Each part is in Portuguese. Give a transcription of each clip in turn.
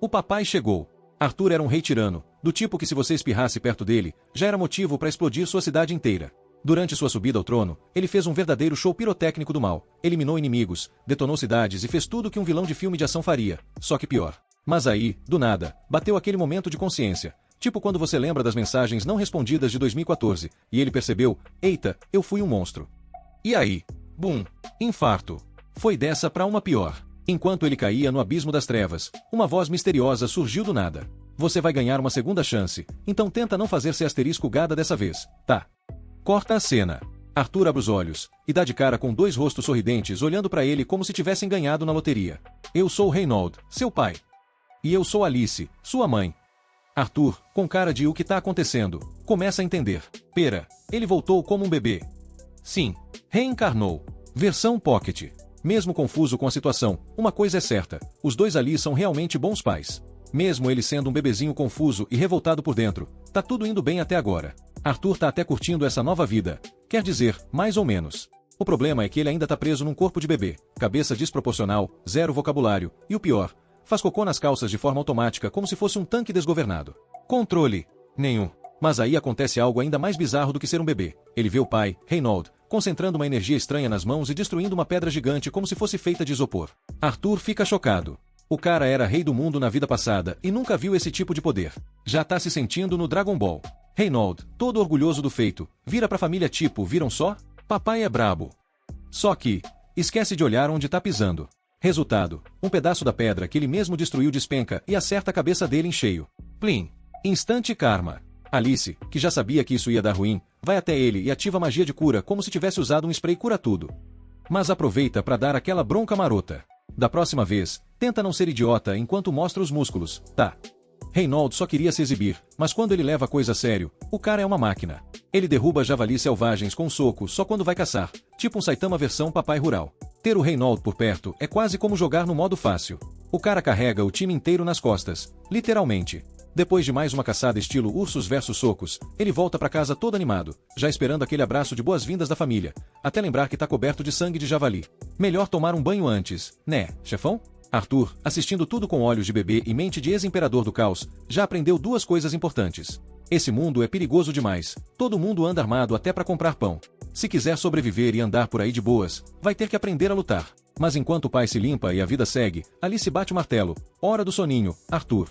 O papai chegou. Arthur era um rei tirano, do tipo que se você espirrasse perto dele, já era motivo para explodir sua cidade inteira. Durante sua subida ao trono, ele fez um verdadeiro show pirotécnico do mal, eliminou inimigos, detonou cidades e fez tudo que um vilão de filme de ação faria, só que pior. Mas aí, do nada, bateu aquele momento de consciência, tipo quando você lembra das mensagens não respondidas de 2014, e ele percebeu, eita, eu fui um monstro. E aí? Bum! Infarto. Foi dessa pra uma pior. Enquanto ele caía no abismo das trevas, uma voz misteriosa surgiu do nada. Você vai ganhar uma segunda chance, então tenta não fazer-se asterisco gada dessa vez, tá? Corta a cena. Arthur abre os olhos, e dá de cara com dois rostos sorridentes olhando pra ele como se tivessem ganhado na loteria. Eu sou Reynold, seu pai. E eu sou Alice, sua mãe. Arthur, com cara de o que tá acontecendo, começa a entender. Pera, ele voltou como um bebê. Sim, reencarnou. Versão Pocket. Mesmo confuso com a situação, uma coisa é certa, os dois ali são realmente bons pais. Mesmo ele sendo um bebezinho confuso e revoltado por dentro, tá tudo indo bem até agora. Arthur tá até curtindo essa nova vida. Quer dizer, mais ou menos. O problema é que ele ainda tá preso num corpo de bebê, cabeça desproporcional, zero vocabulário, e o pior, faz cocô nas calças de forma automática como se fosse um tanque desgovernado. Controle. Nenhum. Mas aí acontece algo ainda mais bizarro do que ser um bebê. Ele vê o pai, Reynold, concentrando uma energia estranha nas mãos e destruindo uma pedra gigante como se fosse feita de isopor. Arthur fica chocado. O cara era rei do mundo na vida passada e nunca viu esse tipo de poder. Já tá se sentindo no Dragon Ball. Reynold, todo orgulhoso do feito, vira pra família tipo, viram só? Papai é brabo. Só que, esquece de olhar onde tá pisando. Resultado, um pedaço da pedra que ele mesmo destruiu despenca e acerta a cabeça dele em cheio. Plim. Instante karma. Alice, que já sabia que isso ia dar ruim, vai até ele e ativa a magia de cura como se tivesse usado um spray cura-tudo. Mas aproveita pra dar aquela bronca marota. Da próxima vez, tenta não ser idiota enquanto mostra os músculos, tá? Reynold só queria se exibir, mas quando ele leva a coisa a sério, o cara é uma máquina. Ele derruba javalis selvagens com um soco só quando vai caçar, tipo um Saitama versão papai rural. Ter o Reynold por perto é quase como jogar no modo fácil. O cara carrega o time inteiro nas costas, literalmente. Depois de mais uma caçada estilo ursos versus socos, ele volta pra casa todo animado, já esperando aquele abraço de boas-vindas da família, até lembrar que tá coberto de sangue de javali. Melhor tomar um banho antes, né, chefão? Arthur, assistindo tudo com olhos de bebê e mente de ex-imperador do caos, já aprendeu duas coisas importantes. Esse mundo é perigoso demais, todo mundo anda armado até pra comprar pão. Se quiser sobreviver e andar por aí de boas, vai ter que aprender a lutar. Mas enquanto o pai se limpa e a vida segue, Alice bate o martelo. Hora do soninho, Arthur.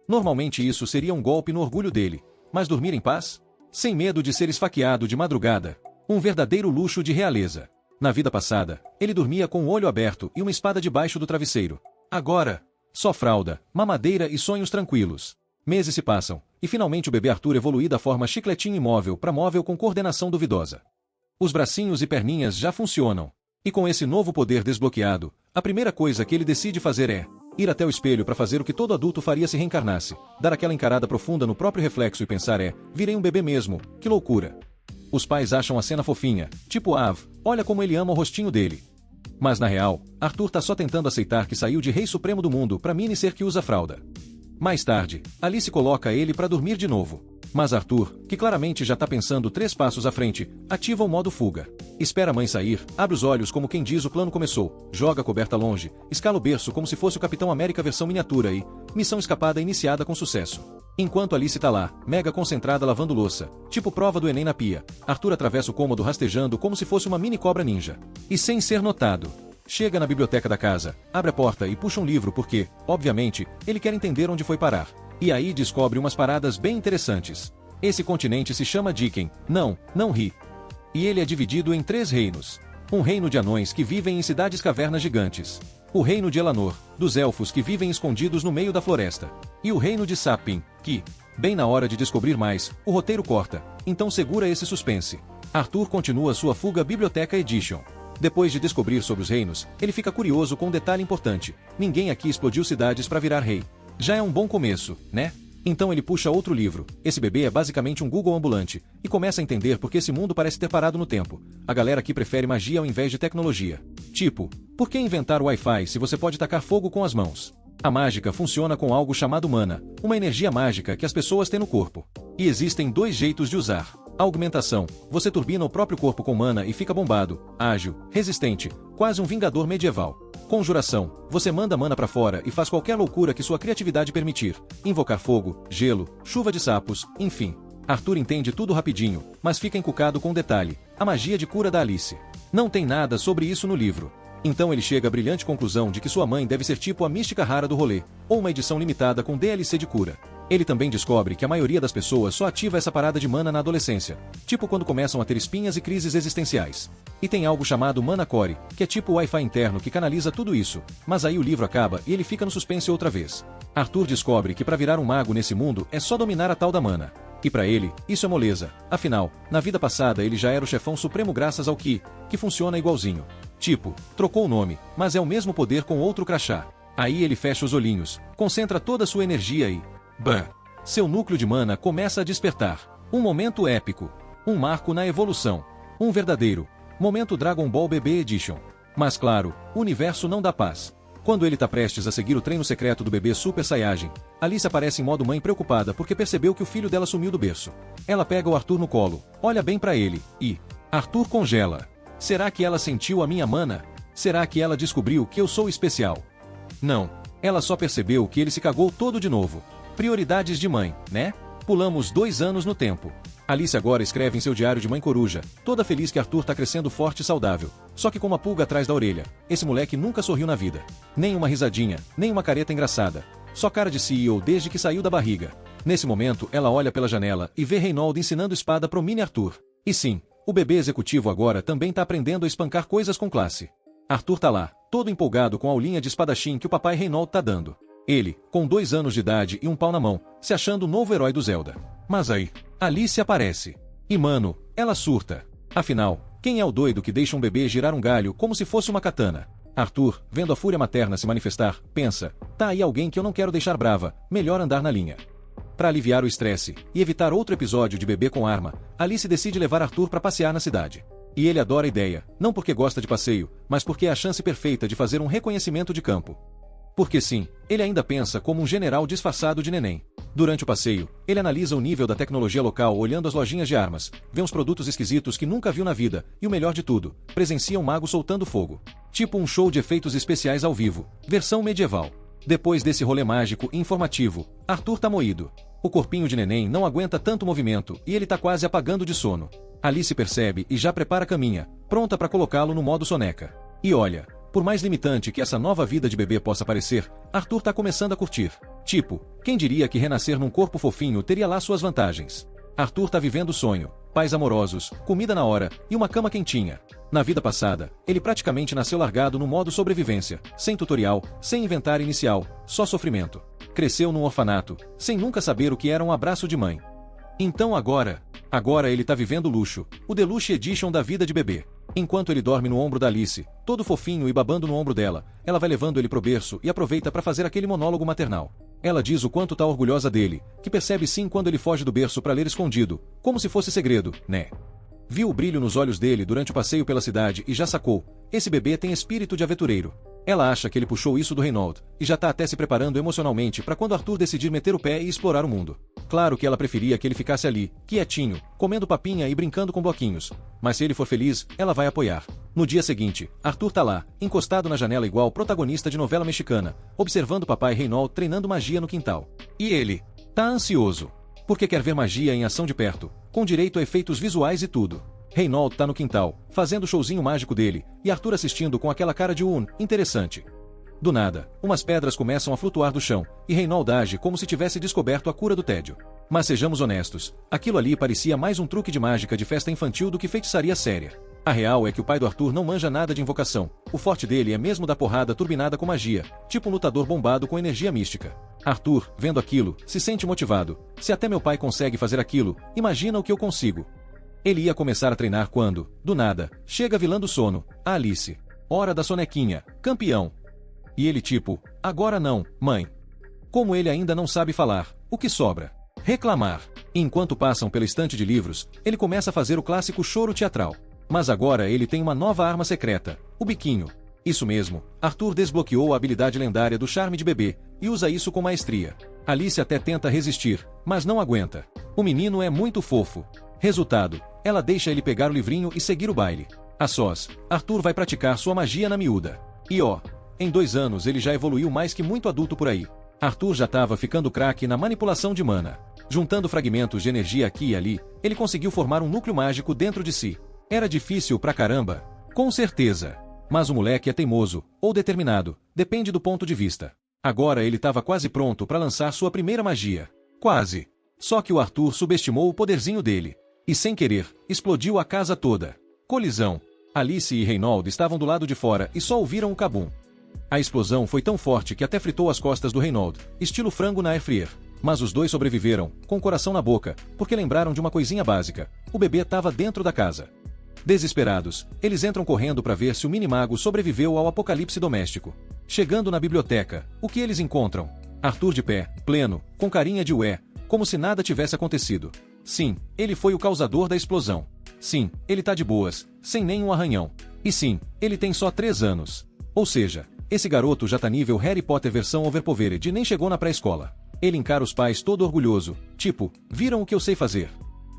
Normalmente isso seria um golpe no orgulho dele, mas dormir em paz? Sem medo de ser esfaqueado de madrugada. Um verdadeiro luxo de realeza. Na vida passada, ele dormia com o olho aberto e uma espada debaixo do travesseiro. Agora, só fralda, mamadeira e sonhos tranquilos. Meses se passam, e finalmente o bebê Arthur evolui da forma chicletinho imóvel para móvel com coordenação duvidosa. Os bracinhos e perninhas já funcionam. E com esse novo poder desbloqueado, a primeira coisa que ele decide fazer é ir até o espelho para fazer o que todo adulto faria se reencarnasse, dar aquela encarada profunda no próprio reflexo e pensar virei um bebê mesmo, que loucura. Os pais acham a cena fofinha, tipo olha como ele ama o rostinho dele. Mas na real, Arthur tá só tentando aceitar que saiu de rei supremo do mundo pra mini ser que usa fralda. Mais tarde, Alice coloca ele pra dormir de novo. Mas Arthur, que claramente já tá pensando 3 passos à frente, ativa o modo fuga. Espera a mãe sair, abre os olhos como quem diz o plano começou, joga a coberta longe, escala o berço como se fosse o Capitão América versão miniatura e missão escapada iniciada com sucesso. Enquanto Alice tá lá, mega concentrada lavando louça, tipo prova do Enem na pia, Arthur atravessa o cômodo rastejando como se fosse uma mini cobra ninja. E sem ser notado, chega na biblioteca da casa, abre a porta e puxa um livro porque, obviamente, ele quer entender onde foi parar. E aí descobre umas paradas bem interessantes. Esse continente se chama Diken, não ri. E ele é dividido em 3 reinos. Um reino de anões que vivem em cidades cavernas gigantes. O reino de Elanor, dos elfos que vivem escondidos no meio da floresta. E o reino de Sapin, que, bem na hora de descobrir mais, o roteiro corta, então segura esse suspense. Arthur continua sua fuga Biblioteca Edition. Depois de descobrir sobre os reinos, ele fica curioso com um detalhe importante. Ninguém aqui explodiu cidades para virar rei. Já é um bom começo, né? Então ele puxa outro livro, esse bebê é basicamente um Google ambulante, e começa a entender por que esse mundo parece ter parado no tempo. A galera aqui prefere magia ao invés de tecnologia. Tipo, por que inventar o Wi-Fi se você pode tacar fogo com as mãos? A mágica funciona com algo chamado mana, uma energia mágica que as pessoas têm no corpo. E existem 2 jeitos de usar. Augmentação. Você turbina o próprio corpo com mana e fica bombado, ágil, resistente, quase um vingador medieval. Conjuração. Você manda mana pra fora e faz qualquer loucura que sua criatividade permitir. Invocar fogo, gelo, chuva de sapos, enfim. Arthur entende tudo rapidinho, mas fica encucado com um detalhe: a magia de cura da Alice. Não tem nada sobre isso no livro. Então ele chega à brilhante conclusão de que sua mãe deve ser tipo a mística rara do rolê, ou uma edição limitada com DLC de cura. Ele também descobre que a maioria das pessoas só ativa essa parada de mana na adolescência, tipo quando começam a ter espinhas e crises existenciais. E tem algo chamado Mana Core, que é tipo o Wi-Fi interno que canaliza tudo isso, mas aí o livro acaba e ele fica no suspense outra vez. Arthur descobre que para virar um mago nesse mundo é só dominar a tal da mana. E para ele, isso é moleza, afinal, na vida passada ele já era o chefão supremo graças ao que funciona igualzinho. Tipo, trocou o nome, mas é o mesmo poder com outro crachá. Aí ele fecha os olhinhos, concentra toda a sua energia e... Bah! Seu núcleo de mana começa a despertar. Um momento épico. Um marco na evolução. Um verdadeiro momento Dragon Ball BB Edition. Mas claro, o universo não dá paz. Quando ele tá prestes a seguir o treino secreto do bebê Super Saiyajin, Alice aparece em modo mãe preocupada porque percebeu que o filho dela sumiu do berço. Ela pega o Arthur no colo, olha bem pra ele, e... Arthur congela. Será que ela sentiu a minha mana? Será que ela descobriu que eu sou especial? Não. Ela só percebeu que ele se cagou todo de novo. Prioridades de mãe, né? Pulamos 2 anos no tempo. Alice agora escreve em seu diário de mãe coruja, toda feliz que Arthur tá crescendo forte e saudável, só que com uma pulga atrás da orelha. Esse moleque nunca sorriu na vida. Nem uma risadinha, nem uma careta engraçada. Só cara de CEO desde que saiu da barriga. Nesse momento, ela olha pela janela e vê Reynolds ensinando espada pro mini Arthur. E sim, o bebê executivo agora também tá aprendendo a espancar coisas com classe. Arthur tá lá, todo empolgado com a aulinha de espadachim que o papai Reynolds tá dando. Ele, com 2 anos de idade e um pau na mão, se achando o novo herói do Zelda. Mas aí, Alice aparece. E mano, ela surta. Afinal, quem é o doido que deixa um bebê girar um galho como se fosse uma katana? Arthur, vendo a fúria materna se manifestar, pensa, tá aí alguém que eu não quero deixar brava, melhor andar na linha. Para aliviar o estresse e evitar outro episódio de bebê com arma, Alice decide levar Arthur para passear na cidade. E ele adora a ideia, não porque gosta de passeio, mas porque é a chance perfeita de fazer um reconhecimento de campo. Porque sim, ele ainda pensa como um general disfarçado de neném. Durante o passeio, ele analisa o nível da tecnologia local olhando as lojinhas de armas, vê uns produtos esquisitos que nunca viu na vida, e o melhor de tudo, presencia um mago soltando fogo. Tipo um show de efeitos especiais ao vivo, versão medieval. Depois desse rolê mágico e informativo, Arthur tá moído. O corpinho de neném não aguenta tanto movimento e ele tá quase apagando de sono. Alice percebe e já prepara a caminha, pronta para colocá-lo no modo soneca. E olha, por mais limitante que essa nova vida de bebê possa parecer, Arthur tá começando a curtir. Tipo, quem diria que renascer num corpo fofinho teria lá suas vantagens? Arthur tá vivendo o sonho, pais amorosos, comida na hora e uma cama quentinha. Na vida passada, ele praticamente nasceu largado no modo sobrevivência, sem tutorial, sem inventário inicial, só sofrimento. Cresceu num orfanato, sem nunca saber o que era um abraço de mãe. Então agora ele tá vivendo luxo, o Deluxe Edition da vida de bebê. Enquanto ele dorme no ombro da Alice, todo fofinho e babando no ombro dela, ela vai levando ele pro berço e aproveita para fazer aquele monólogo maternal. Ela diz o quanto tá orgulhosa dele, que percebe sim quando ele foge do berço para ler escondido, como se fosse segredo, né? Viu o brilho nos olhos dele durante o passeio pela cidade e já sacou, esse bebê tem espírito de aventureiro. Ela acha que ele puxou isso do Reynolds, e já tá até se preparando emocionalmente para quando Arthur decidir meter o pé e explorar o mundo. Claro que ela preferia que ele ficasse ali, quietinho, comendo papinha e brincando com bloquinhos. Mas se ele for feliz, ela vai apoiar. No dia seguinte, Arthur tá lá, encostado na janela igual protagonista de novela mexicana, observando o papai Reynolds treinando magia no quintal. E ele tá ansioso, porque quer ver magia em ação de perto, com direito a efeitos visuais e tudo. Reynolds tá no quintal, fazendo o showzinho mágico dele, e Arthur assistindo com aquela cara de interessante. Do nada, umas pedras começam a flutuar do chão, e Reynolds age como se tivesse descoberto a cura do tédio. Mas sejamos honestos, aquilo ali parecia mais um truque de mágica de festa infantil do que feitiçaria séria. A real é que o pai do Arthur não manja nada de invocação, o forte dele é mesmo dar porrada turbinada com magia, tipo um lutador bombado com energia mística. Arthur, vendo aquilo, se sente motivado. Se até meu pai consegue fazer aquilo, imagina o que eu consigo. Ele ia começar a treinar quando, do nada, chega a vilã do sono, a Alice. Hora da sonequinha, campeão. E ele tipo, agora não, mãe. Como ele ainda não sabe falar, o que sobra? Reclamar. Enquanto passam pela estante de livros, ele começa a fazer o clássico choro teatral. Mas agora ele tem uma nova arma secreta, o biquinho. Isso mesmo, Arthur desbloqueou a habilidade lendária do charme de bebê, e usa isso com maestria. Alice até tenta resistir, mas não aguenta. O menino é muito fofo. Resultado, ela deixa ele pegar o livrinho e seguir o baile. A sós, Arthur vai praticar sua magia na miúda. E ó, em 2 anos ele já evoluiu mais que muito adulto por aí. Arthur já estava ficando craque na manipulação de mana. Juntando fragmentos de energia aqui e ali, ele conseguiu formar um núcleo mágico dentro de si. Era difícil pra caramba. Com certeza. Mas o moleque é teimoso, ou determinado, depende do ponto de vista. Agora ele estava quase pronto para lançar sua primeira magia. Quase. Só que o Arthur subestimou o poderzinho dele. E sem querer, explodiu a casa toda. Colisão. Alice e Reinhold estavam do lado de fora e só ouviram o cabum. A explosão foi tão forte que até fritou as costas do Reinhold, estilo frango na air fryer. Mas os dois sobreviveram, com o coração na boca, porque lembraram de uma coisinha básica. O bebê estava dentro da casa. Desesperados, eles entram correndo para ver se o mini-mago sobreviveu ao apocalipse doméstico. Chegando na biblioteca, o que eles encontram? Arthur de pé, pleno, com carinha de ué, como se nada tivesse acontecido. Sim, ele foi o causador da explosão. Sim, ele tá de boas, sem nenhum arranhão. E sim, ele tem só 3 anos. Ou seja, esse garoto já tá nível Harry Potter versão Overpowered e nem chegou na pré-escola. Ele encara os pais todo orgulhoso, tipo, viram o que eu sei fazer.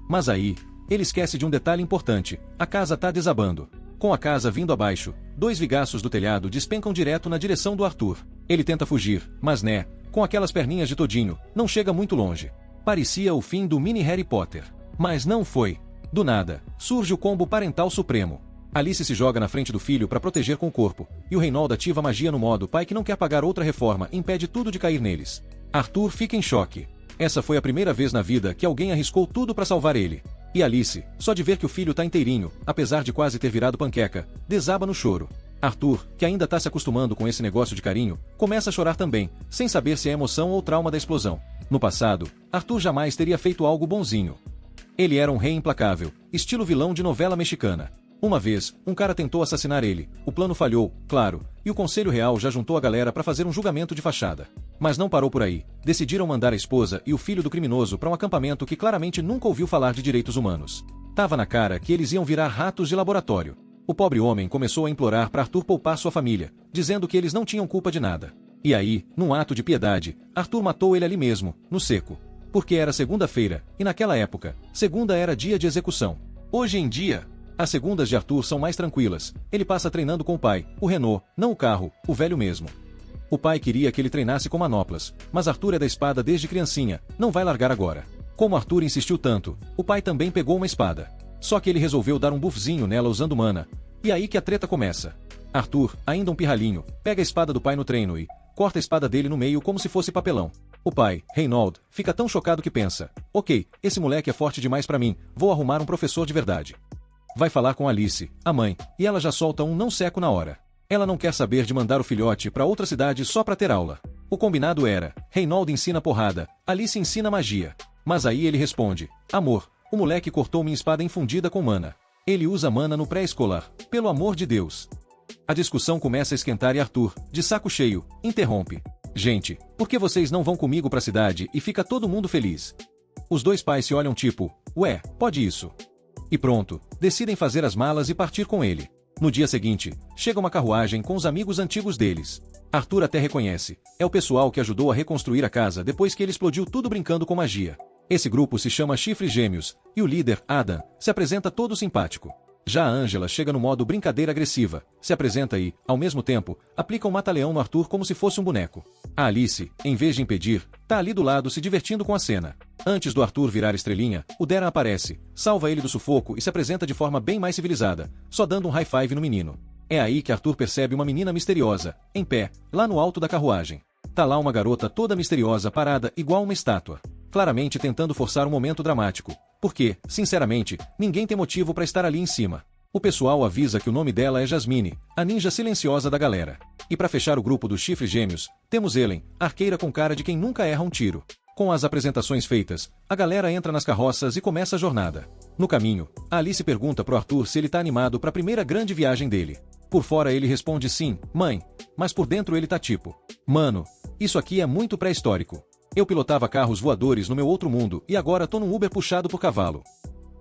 Mas aí, ele esquece de um detalhe importante, a casa tá desabando. Com a casa vindo abaixo, 2 vigaços do telhado despencam direto na direção do Arthur. Ele tenta fugir, mas né, com aquelas perninhas de todinho, não chega muito longe. Parecia o fim do mini Harry Potter. Mas não foi. Do nada, surge o combo parental supremo. Alice se joga na frente do filho para proteger com o corpo, e o Reinhold ativa a magia no modo pai que não quer pagar outra reforma e impede tudo de cair neles. Arthur fica em choque. Essa foi a primeira vez na vida que alguém arriscou tudo para salvar ele. E Alice, só de ver que o filho tá inteirinho, apesar de quase ter virado panqueca, desaba no choro. Arthur, que ainda tá se acostumando com esse negócio de carinho, começa a chorar também, sem saber se é emoção ou trauma da explosão. No passado, Arthur jamais teria feito algo bonzinho. Ele era um rei implacável, estilo vilão de novela mexicana. Uma vez, um cara tentou assassinar ele, o plano falhou, claro, e o Conselho Real já juntou a galera para fazer um julgamento de fachada. Mas não parou por aí, decidiram mandar a esposa e o filho do criminoso para um acampamento que claramente nunca ouviu falar de direitos humanos. Tava na cara que eles iam virar ratos de laboratório. O pobre homem começou a implorar para Arthur poupar sua família, dizendo que eles não tinham culpa de nada. E aí, num ato de piedade, Arthur matou ele ali mesmo, no seco. Porque era segunda-feira, e naquela época, segunda era dia de execução. Hoje em dia, as segundas de Arthur são mais tranquilas, ele passa treinando com o pai, o Renault, não o carro, o velho mesmo. O pai queria que ele treinasse com manoplas, mas Arthur é da espada desde criancinha, não vai largar agora. Como Arthur insistiu tanto, o pai também pegou uma espada. Só que ele resolveu dar um buffzinho nela usando mana. E aí que a treta começa. Arthur, ainda um pirralhinho, pega a espada do pai no treino e corta a espada dele no meio como se fosse papelão. O pai, Reinhold, fica tão chocado que pensa, ok, esse moleque é forte demais pra mim, vou arrumar um professor de verdade. Vai falar com Alice, a mãe, e ela já solta um não seco na hora. Ela não quer saber de mandar o filhote pra outra cidade só pra ter aula. O combinado era, Reinhold ensina porrada, Alice ensina magia. Mas aí ele responde, amor, o moleque cortou minha espada infundida com mana. Ele usa mana no pré-escolar, pelo amor de Deus. A discussão começa a esquentar e Arthur, de saco cheio, interrompe. Gente, por que vocês não vão comigo pra cidade e fica todo mundo feliz? Os dois pais se olham tipo, ué, pode isso. E pronto, decidem fazer as malas e partir com ele. No dia seguinte, chega uma carruagem com os amigos antigos deles. Arthur até reconhece, é o pessoal que ajudou a reconstruir a casa depois que ele explodiu tudo brincando com magia. Esse grupo se chama Chifres Gêmeos, e o líder, Adam, se apresenta todo simpático. Já a Angela chega no modo brincadeira agressiva, se apresenta e, ao mesmo tempo, aplica um mata-leão no Arthur como se fosse um boneco. A Alice, em vez de impedir, tá ali do lado se divertindo com a cena. Antes do Arthur virar estrelinha, o Darren aparece, salva ele do sufoco e se apresenta de forma bem mais civilizada, só dando um high five no menino. É aí que Arthur percebe uma menina misteriosa, em pé, lá no alto da carruagem. Tá lá uma garota toda misteriosa parada igual uma estátua. Claramente tentando forçar um momento dramático, porque, sinceramente, ninguém tem motivo para estar ali em cima. O pessoal avisa que o nome dela é Jasmine, a ninja silenciosa da galera. E para fechar o grupo dos Chifres Gêmeos, temos Ellen, arqueira com cara de quem nunca erra um tiro. Com as apresentações feitas, a galera entra nas carroças e começa a jornada. No caminho, a Alice pergunta pro Arthur se ele tá animado para a primeira grande viagem dele. Por fora ele responde sim, mãe, mas por dentro ele tá tipo, mano, isso aqui é muito pré-histórico. Eu pilotava carros voadores no meu outro mundo e agora tô num Uber puxado por cavalo.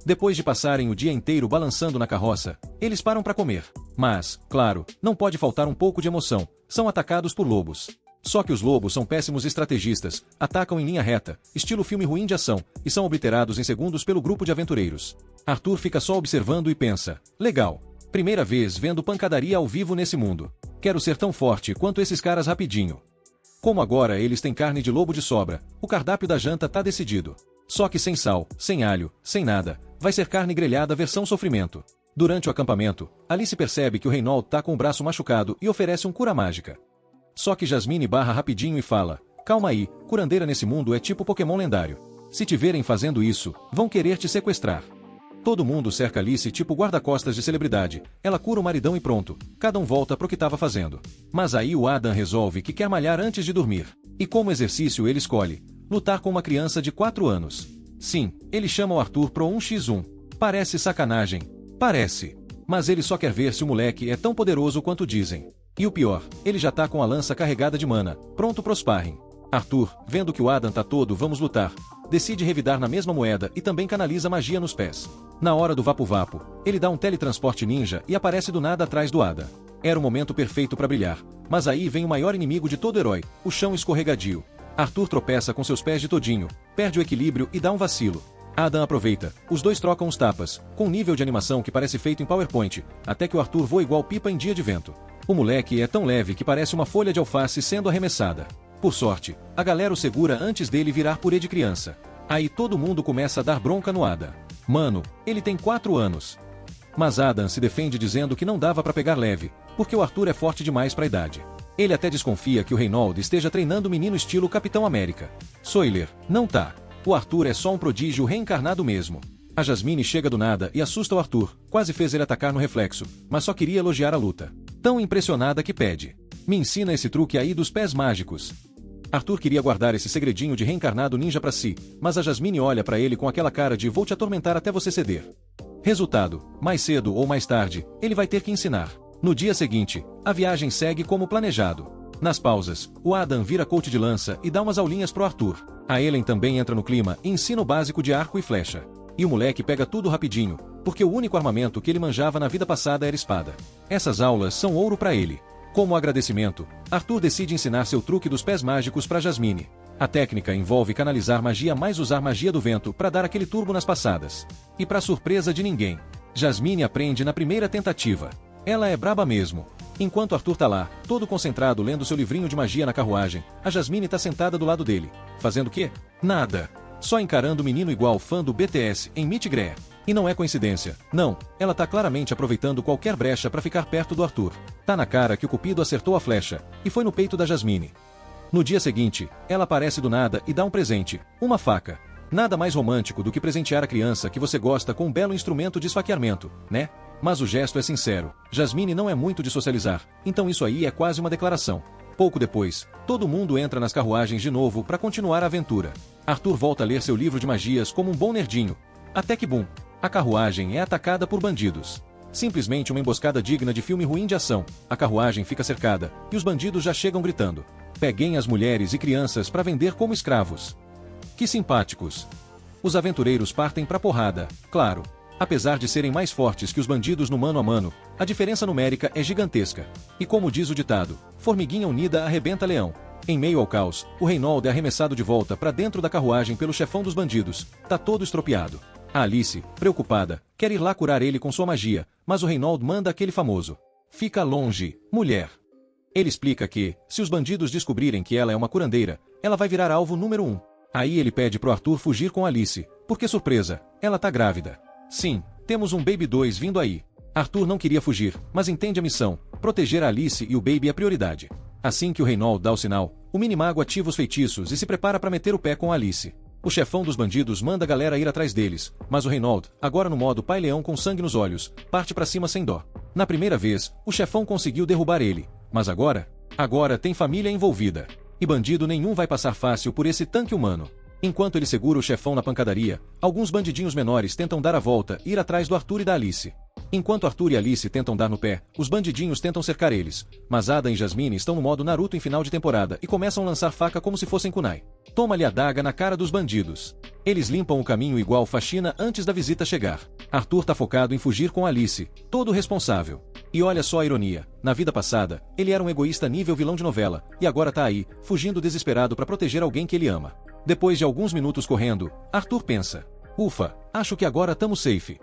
Depois de passarem o dia inteiro balançando na carroça, eles param para comer. Mas, claro, não pode faltar um pouco de emoção, são atacados por lobos. Só que os lobos são péssimos estrategistas, atacam em linha reta, estilo filme ruim de ação, e são obliterados em segundos pelo grupo de aventureiros. Arthur fica só observando e pensa, legal. Primeira vez vendo pancadaria ao vivo nesse mundo. Quero ser tão forte quanto esses caras rapidinho. Como agora eles têm carne de lobo de sobra, o cardápio da janta tá decidido. Só que sem sal, sem alho, sem nada, vai ser carne grelhada versão sofrimento. Durante o acampamento, Alice percebe que o Reynolds tá com o braço machucado e oferece um cura mágica. Só que Jasmine barra rapidinho e fala, calma aí, curandeira nesse mundo é tipo Pokémon lendário. Se te verem fazendo isso, vão querer te sequestrar. Todo mundo cerca Alice tipo guarda-costas de celebridade, ela cura o maridão e pronto, cada um volta pro que tava fazendo. Mas aí o Adam resolve que quer malhar antes de dormir. E como exercício ele escolhe, lutar com uma criança de 4 anos. Sim, ele chama o Arthur pro 1x1. Parece sacanagem. Parece. Mas ele só quer ver se o moleque é tão poderoso quanto dizem. E o pior, ele já tá com a lança carregada de mana, pronto pro sparring. Arthur, vendo que o Adam tá todo vamos lutar, decide revidar na mesma moeda e também canaliza magia nos pés. Na hora do vapo-vapo, ele dá um teletransporte ninja e aparece do nada atrás do Adam. Era o momento perfeito para brilhar, mas aí vem o maior inimigo de todo herói, o chão escorregadio. Arthur tropeça com seus pés de todinho, perde o equilíbrio e dá um vacilo. Adam aproveita, os dois trocam os tapas, com um nível de animação que parece feito em PowerPoint, até que o Arthur voa igual pipa em dia de vento. O moleque é tão leve que parece uma folha de alface sendo arremessada. Por sorte, a galera o segura antes dele virar purê de criança. Aí todo mundo começa a dar bronca no Adam. Mano, ele tem 4 anos. Mas Adam se defende dizendo que não dava pra pegar leve, porque o Arthur é forte demais pra idade. Ele até desconfia que o Reynolds esteja treinando o menino estilo Capitão América. Spoiler, não tá. O Arthur é só um prodígio reencarnado mesmo. A Jasmine chega do nada e assusta o Arthur, quase fez ele atacar no reflexo, mas só queria elogiar a luta. Tão impressionada que pede. Me ensina esse truque aí dos pés mágicos. Arthur queria guardar esse segredinho de reencarnado ninja pra si, mas a Jasmine olha pra ele com aquela cara de vou te atormentar até você ceder. Resultado, mais cedo ou mais tarde, ele vai ter que ensinar. No dia seguinte, a viagem segue como planejado. Nas pausas, o Adam vira coach de lança e dá umas aulinhas pro Arthur. A Ellen também entra no clima e ensina o básico de arco e flecha. E o moleque pega tudo rapidinho, porque o único armamento que ele manjava na vida passada era espada. Essas aulas são ouro pra ele. Como agradecimento, Arthur decide ensinar seu truque dos pés mágicos pra Jasmine. A técnica envolve canalizar magia mais usar magia do vento pra dar aquele turbo nas passadas. E pra surpresa de ninguém, Jasmine aprende na primeira tentativa. Ela é braba mesmo. Enquanto Arthur tá lá, todo concentrado lendo seu livrinho de magia na carruagem, a Jasmine tá sentada do lado dele. Fazendo o quê? Nada. Só encarando o menino igual fã do BTS em Meet Greer. E não é coincidência, não, ela tá claramente aproveitando qualquer brecha pra ficar perto do Arthur. Tá na cara que o cupido acertou a flecha, e foi no peito da Jasmine. No dia seguinte, ela aparece do nada e dá um presente, uma faca. Nada mais romântico do que presentear a criança que você gosta com um belo instrumento de esfaqueamento, né? Mas o gesto é sincero, Jasmine não é muito de socializar, então isso aí é quase uma declaração. Pouco depois, todo mundo entra nas carruagens de novo pra continuar a aventura. Arthur volta a ler seu livro de magias como um bom nerdinho. Até que bum! A carruagem é atacada por bandidos. Simplesmente uma emboscada digna de filme ruim de ação. A carruagem fica cercada, e os bandidos já chegam gritando. Peguem as mulheres e crianças para vender como escravos. Que simpáticos. Os aventureiros partem pra porrada, claro. Apesar de serem mais fortes que os bandidos no mano a mano, a diferença numérica é gigantesca. E como diz o ditado, formiguinha unida arrebenta leão. Em meio ao caos, o Reynolds é arremessado de volta para dentro da carruagem pelo chefão dos bandidos. Tá todo estropiado. A Alice, preocupada, quer ir lá curar ele com sua magia, mas o Reynolds manda aquele famoso. Fica longe, mulher. Ele explica que, se os bandidos descobrirem que ela é uma curandeira, ela vai virar alvo número 1. Aí ele pede pro Arthur fugir com Alice, porque surpresa, ela tá grávida. Sim, temos um Baby 2 vindo aí. Arthur não queria fugir, mas entende a missão, proteger a Alice e o Baby é prioridade. Assim que o Reynolds dá o sinal, o mini-mago ativa os feitiços e se prepara para meter o pé com Alice. O chefão dos bandidos manda a galera ir atrás deles, mas o Reynolds, agora no modo Pai Leão com sangue nos olhos, parte pra cima sem dó. Na primeira vez, o chefão conseguiu derrubar ele, mas agora tem família envolvida. E bandido nenhum vai passar fácil por esse tanque humano. Enquanto ele segura o chefão na pancadaria, alguns bandidinhos menores tentam dar a volta e ir atrás do Arthur e da Alice. Enquanto Arthur e Alice tentam dar no pé, os bandidinhos tentam cercar eles, mas Adam e Jasmine estão no modo Naruto em final de temporada e começam a lançar faca como se fossem kunai. Toma-lhe a daga na cara dos bandidos. Eles limpam o caminho igual faxina antes da visita chegar. Arthur tá focado em fugir com Alice, todo responsável. E olha só a ironia, na vida passada, ele era um egoísta nível vilão de novela, e agora tá aí, fugindo desesperado para proteger alguém que ele ama. Depois de alguns minutos correndo, Arthur pensa: ufa, acho que agora tamo safe.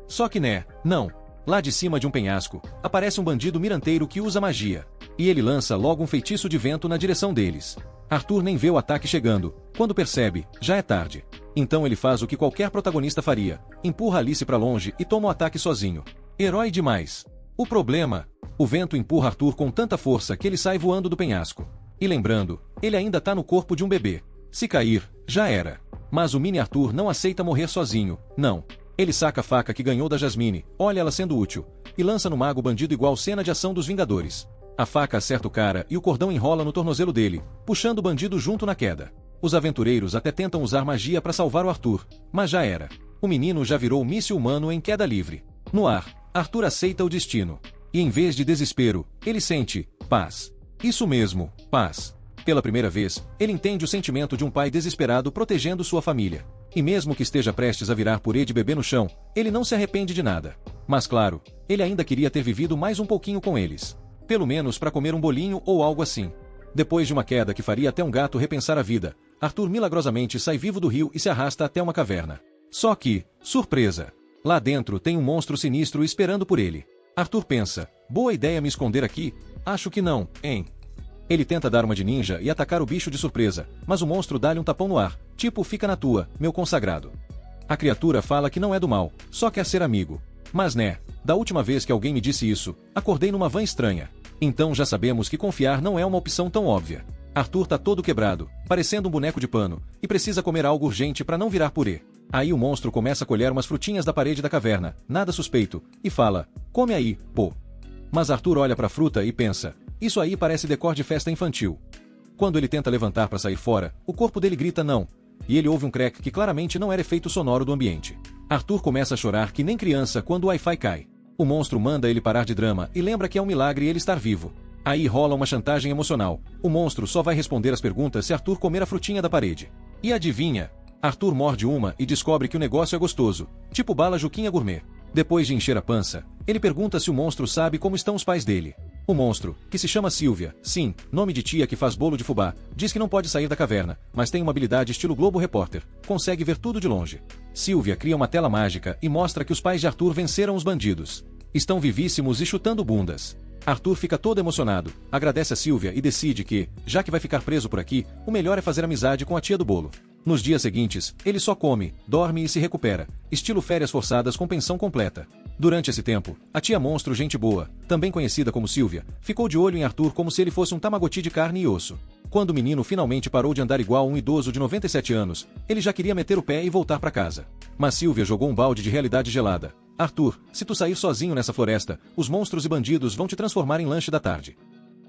Só que né, não. Lá de cima de um penhasco, aparece um bandido miranteiro que usa magia. E ele lança logo um feitiço de vento na direção deles. Arthur nem vê o ataque chegando, quando percebe, já é tarde. Então ele faz o que qualquer protagonista faria, empurra Alice pra longe e toma o ataque sozinho. Herói demais. O problema? O vento empurra Arthur com tanta força que ele sai voando do penhasco. E lembrando, ele ainda tá no corpo de um bebê. Se cair, já era. Mas o mini Arthur não aceita morrer sozinho, não. Ele saca a faca que ganhou da Jasmine, olha ela sendo útil, e lança no mago bandido igual cena de ação dos Vingadores. A faca acerta o cara e o cordão enrola no tornozelo dele, puxando o bandido junto na queda. Os aventureiros até tentam usar magia para salvar o Arthur, mas já era. O menino já virou míssil humano em queda livre. No ar, Arthur aceita o destino. E em vez de desespero, ele sente paz. Isso mesmo, paz. Pela primeira vez, ele entende o sentimento de um pai desesperado protegendo sua família. E mesmo que esteja prestes a virar purê de bebê no chão, ele não se arrepende de nada. Mas claro, ele ainda queria ter vivido mais um pouquinho com eles. Pelo menos para comer um bolinho ou algo assim. Depois de uma queda que faria até um gato repensar a vida, Arthur milagrosamente sai vivo do rio e se arrasta até uma caverna. Só que, surpresa! Lá dentro tem um monstro sinistro esperando por ele. Arthur pensa: boa ideia me esconder aqui? Acho que não, hein? Ele tenta dar uma de ninja e atacar o bicho de surpresa, mas o monstro dá-lhe um tapão no ar, tipo fica na tua, meu consagrado. A criatura fala que não é do mal, só quer ser amigo. Mas né, da última vez que alguém me disse isso, acordei numa van estranha. Então já sabemos que confiar não é uma opção tão óbvia. Arthur tá todo quebrado, parecendo um boneco de pano, e precisa comer algo urgente para não virar purê. Aí o monstro começa a colher umas frutinhas da parede da caverna, nada suspeito, e fala: come aí, pô. Mas Arthur olha pra fruta e pensa: isso aí parece decor de festa infantil. Quando ele tenta levantar para sair fora, o corpo dele grita não, e ele ouve um crack que claramente não era efeito sonoro do ambiente. Arthur começa a chorar que nem criança quando o Wi-Fi cai. O monstro manda ele parar de drama e lembra que é um milagre ele estar vivo. Aí rola uma chantagem emocional. O monstro só vai responder as perguntas se Arthur comer a frutinha da parede. E adivinha? Arthur morde uma e descobre que o negócio é gostoso, tipo bala Juquinha gourmet. Depois de encher a pança, ele pergunta se o monstro sabe como estão os pais dele. O monstro, que se chama Silvia, sim, nome de tia que faz bolo de fubá, diz que não pode sair da caverna, mas tem uma habilidade estilo Globo Repórter, consegue ver tudo de longe. Silvia cria uma tela mágica e mostra que os pais de Arthur venceram os bandidos. Estão vivíssimos e chutando bundas. Arthur fica todo emocionado, agradece a Silvia e decide que, já que vai ficar preso por aqui, o melhor é fazer amizade com a tia do bolo. Nos dias seguintes, ele só come, dorme e se recupera, estilo férias forçadas com pensão completa. Durante esse tempo, a tia monstro gente boa, também conhecida como Silvia, ficou de olho em Arthur como se ele fosse um tamagotchi de carne e osso. Quando o menino finalmente parou de andar igual um idoso de 97 anos, ele já queria meter o pé e voltar para casa. Mas Silvia jogou um balde de realidade gelada. Arthur, se tu sair sozinho nessa floresta, os monstros e bandidos vão te transformar em lanche da tarde.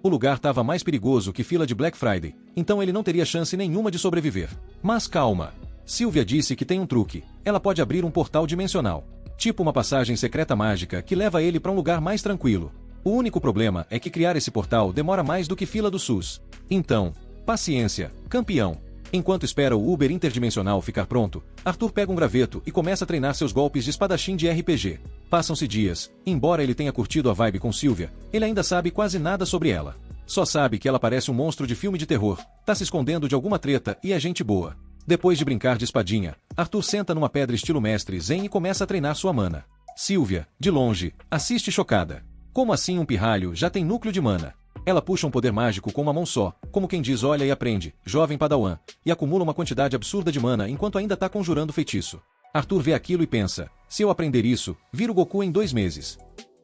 O lugar estava mais perigoso que fila de Black Friday, então ele não teria chance nenhuma de sobreviver. Mas calma. Silvia disse que tem um truque. Ela pode abrir um portal dimensional. Tipo uma passagem secreta mágica que leva ele para um lugar mais tranquilo. O único problema é que criar esse portal demora mais do que fila do SUS. Então, paciência, campeão. Enquanto espera o Uber interdimensional ficar pronto, Arthur pega um graveto e começa a treinar seus golpes de espadachim de RPG. Passam-se dias, embora ele tenha curtido a vibe com Silvia, ele ainda sabe quase nada sobre ela. Só sabe que ela parece um monstro de filme de terror, tá se escondendo de alguma treta e é gente boa. Depois de brincar de espadinha, Arthur senta numa pedra estilo mestre zen e começa a treinar sua mana. Silvia, de longe, assiste chocada. Como assim um pirralho já tem núcleo de mana? Ela puxa um poder mágico com uma mão só, como quem diz olha e aprende, jovem padawan, e acumula uma quantidade absurda de mana enquanto ainda tá conjurando feitiço. Arthur vê aquilo e pensa, se eu aprender isso, viro Goku em 2 meses.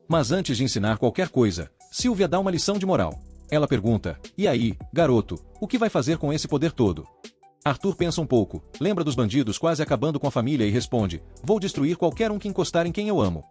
Mas antes de ensinar qualquer coisa, Silvia dá uma lição de moral. Ela pergunta, e aí, garoto, o que vai fazer com esse poder todo? Arthur pensa um pouco, lembra dos bandidos quase acabando com a família e responde, vou destruir qualquer um que encostar em quem eu amo.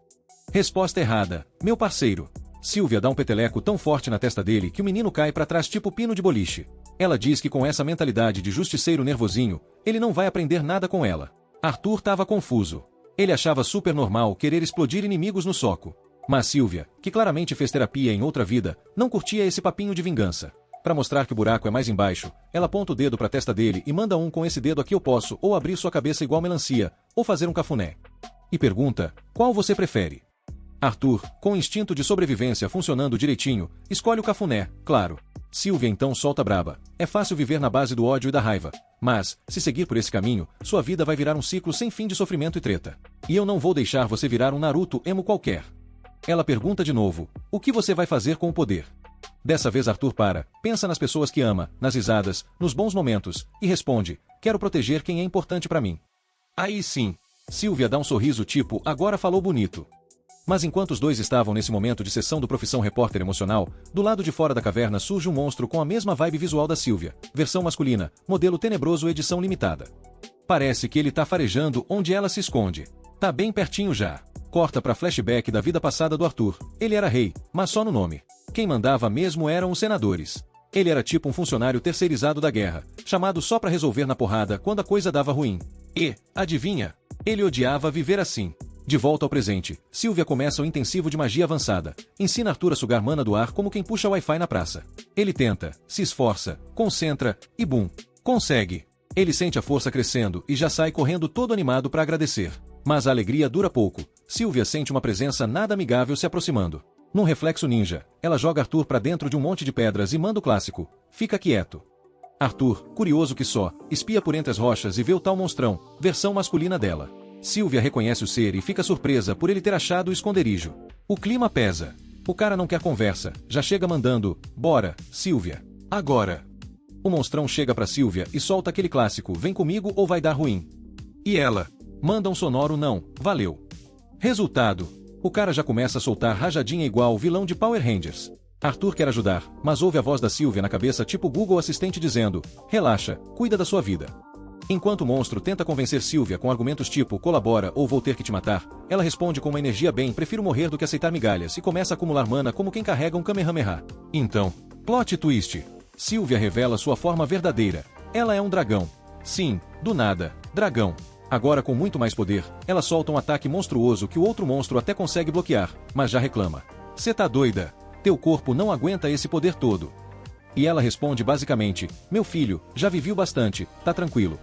Resposta errada, meu parceiro. Silvia dá um peteleco tão forte na testa dele que o menino cai pra trás tipo pino de boliche. Ela diz que com essa mentalidade de justiceiro nervosinho, ele não vai aprender nada com ela. Arthur tava confuso. Ele achava super normal querer explodir inimigos no soco. Mas Silvia, que claramente fez terapia em outra vida, não curtia esse papinho de vingança. Pra mostrar que o buraco é mais embaixo, ela aponta o dedo pra testa dele e manda um com esse dedo aqui eu posso ou abrir sua cabeça igual melancia, ou fazer um cafuné. E pergunta, qual você prefere? Arthur, com o instinto de sobrevivência funcionando direitinho, escolhe o cafuné, claro. Silvia então solta braba. É fácil viver na base do ódio e da raiva. Mas, se seguir por esse caminho, sua vida vai virar um ciclo sem fim de sofrimento e treta. E eu não vou deixar você virar um Naruto emo qualquer. Ela pergunta de novo, o que você vai fazer com o poder? Dessa vez Arthur para, pensa nas pessoas que ama, nas risadas, nos bons momentos, e responde, quero proteger quem é importante pra mim. Aí sim, Silvia dá um sorriso tipo, agora falou bonito. Mas enquanto os dois estavam nesse momento de sessão do Profissão Repórter Emocional, do lado de fora da caverna surge um monstro com a mesma vibe visual da Silvia, versão masculina, modelo tenebroso edição limitada. Parece que ele tá farejando onde ela se esconde. Tá bem pertinho já. Corta pra flashback da vida passada do Arthur. Ele era rei, mas só no nome. Quem mandava mesmo eram os senadores. Ele era tipo um funcionário terceirizado da guerra, chamado só pra resolver na porrada quando a coisa dava ruim. E, adivinha? Ele odiava viver assim. De volta ao presente, Silvia começa o intensivo de magia avançada. Ensina Arthur a sugar mana do ar como quem puxa Wi-Fi na praça. Ele tenta, se esforça, concentra, e bum! Consegue! Ele sente a força crescendo e já sai correndo todo animado para agradecer. Mas a alegria dura pouco. Silvia sente uma presença nada amigável se aproximando. Num reflexo ninja, ela joga Arthur para dentro de um monte de pedras e manda o clássico. Fica quieto. Arthur, curioso que só, espia por entre as rochas e vê o tal monstrão, versão masculina dela. Silvia reconhece o ser e fica surpresa por ele ter achado o esconderijo. O clima pesa. O cara não quer conversa, já chega mandando, bora, Silvia. Agora. O monstrão chega pra Silvia e solta aquele clássico, vem comigo ou vai dar ruim. E ela? Manda um sonoro não, valeu. Resultado. O cara já começa a soltar rajadinha igual o vilão de Power Rangers. Arthur quer ajudar, mas ouve a voz da Silvia na cabeça tipo Google Assistente dizendo, relaxa, cuida da sua vida. Enquanto o monstro tenta convencer Silvia com argumentos tipo colabora ou vou ter que te matar, ela responde com uma energia bem prefiro morrer do que aceitar migalhas e começa a acumular mana como quem carrega um Kamehameha. Então, plot twist. Silvia revela sua forma verdadeira. Ela é um dragão. Sim, do nada, dragão. Agora com muito mais poder, ela solta um ataque monstruoso que o outro monstro até consegue bloquear, mas já reclama. Cê tá doida? Teu corpo não aguenta esse poder todo. E ela responde basicamente, meu filho, já vivi o bastante, tá tranquilo.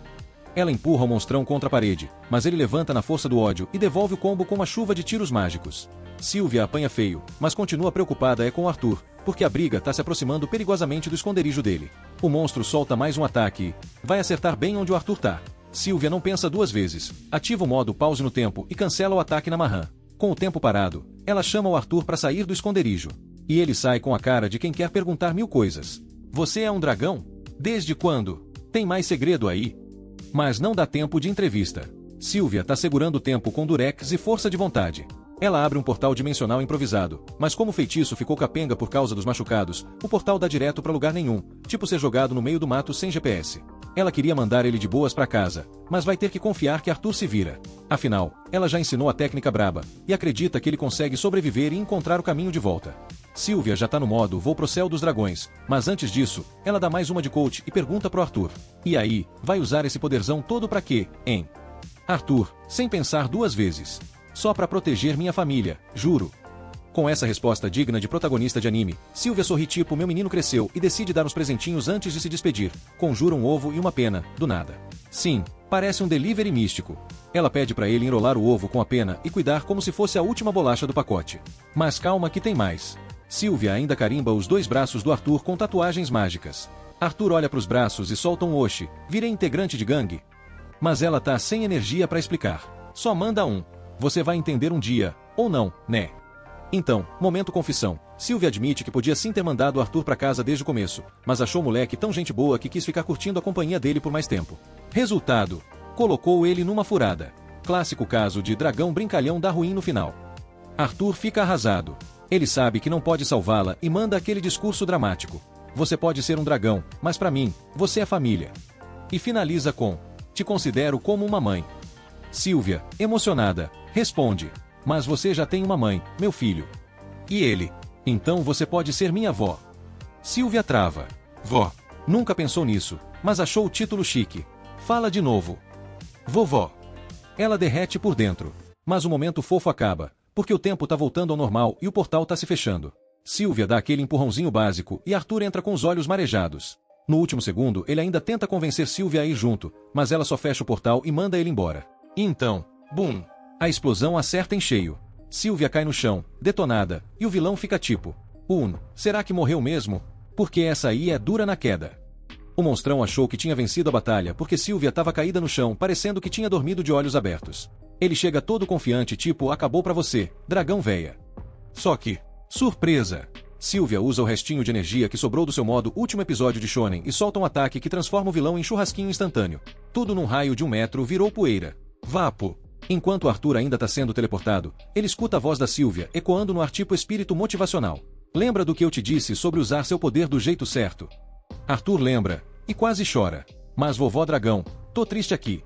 Ela empurra o monstrão contra a parede, mas ele levanta na força do ódio e devolve o combo com uma chuva de tiros mágicos. Silvia apanha feio, mas continua preocupada com Arthur, porque a briga tá se aproximando perigosamente do esconderijo dele. O monstro solta mais um ataque e vai acertar bem onde o Arthur tá. Silvia não pensa duas vezes, ativa o modo pause no tempo e cancela o ataque na marrã. Com o tempo parado, ela chama o Arthur para sair do esconderijo. E ele sai com a cara de quem quer perguntar mil coisas. Você é um dragão? Desde quando? Tem mais segredo aí? Mas não dá tempo de entrevista. Silvia tá segurando o tempo com durex e força de vontade. Ela abre um portal dimensional improvisado, mas como o feitiço ficou capenga por causa dos machucados, o portal dá direto pra lugar nenhum, tipo ser jogado no meio do mato sem GPS. Ela queria mandar ele de boas pra casa, mas vai ter que confiar que Arthur se vira. Afinal, ela já ensinou a técnica braba, e acredita que ele consegue sobreviver e encontrar o caminho de volta. Silvia já tá no modo vou pro céu dos dragões, mas antes disso, ela dá mais uma de coach e pergunta pro Arthur. E aí, vai usar esse poderzão todo pra quê, hein? Arthur, sem pensar duas vezes. Só pra proteger minha família, juro. Com essa resposta digna de protagonista de anime, Silvia sorri tipo meu menino cresceu e decide dar uns presentinhos antes de se despedir. Conjura um ovo e uma pena, do nada. Sim, parece um delivery místico. Ela pede pra ele enrolar o ovo com a pena e cuidar como se fosse a última bolacha do pacote. Mas calma que tem mais. Silvia ainda carimba os dois braços do Arthur com tatuagens mágicas. Arthur olha pros braços e solta um oxe, virei integrante de gangue. Mas ela tá sem energia pra explicar. Só manda um. Você vai entender um dia, ou não, né? Então, momento confissão. Silvia admite que podia sim ter mandado Arthur pra casa desde o começo, mas achou o moleque tão gente boa que quis ficar curtindo a companhia dele por mais tempo. Resultado: colocou ele numa furada. Clássico caso de dragão brincalhão dá ruim no final. Arthur fica arrasado. Ele sabe que não pode salvá-la e manda aquele discurso dramático. Você pode ser um dragão, mas pra mim, você é família. E finaliza com: te considero como uma mãe. Silvia, emocionada, responde: mas você já tem uma mãe, meu filho. E ele: então você pode ser minha avó. Silvia trava. Vó. Nunca pensou nisso, mas achou o título chique. Fala de novo. Vovó. Ela derrete por dentro. Mas o momento fofo acaba, porque o tempo tá voltando ao normal e o portal tá se fechando. Silvia dá aquele empurrãozinho básico e Arthur entra com os olhos marejados. No último segundo, ele ainda tenta convencer Silvia a ir junto, mas ela só fecha o portal e manda ele embora. E então, bum! A explosão acerta em cheio. Sylvia cai no chão, detonada, e o vilão fica tipo: será que morreu mesmo? Porque essa aí é dura na queda. O monstrão achou que tinha vencido a batalha porque Sylvia estava caída no chão, parecendo que tinha dormido de olhos abertos. Ele chega todo confiante, tipo: acabou pra você, dragão véia. Só que, surpresa! Sylvia usa o restinho de energia que sobrou do seu modo último episódio de Shonen e solta um ataque que transforma o vilão em churrasquinho instantâneo. Tudo num raio de 1 metro virou poeira. Vapo! Enquanto Arthur ainda está sendo teleportado, ele escuta a voz da Sylvia ecoando no ar tipo espírito motivacional. Lembra do que eu te disse sobre usar seu poder do jeito certo? Arthur lembra, e quase chora. Mas vovó dragão, tô triste aqui.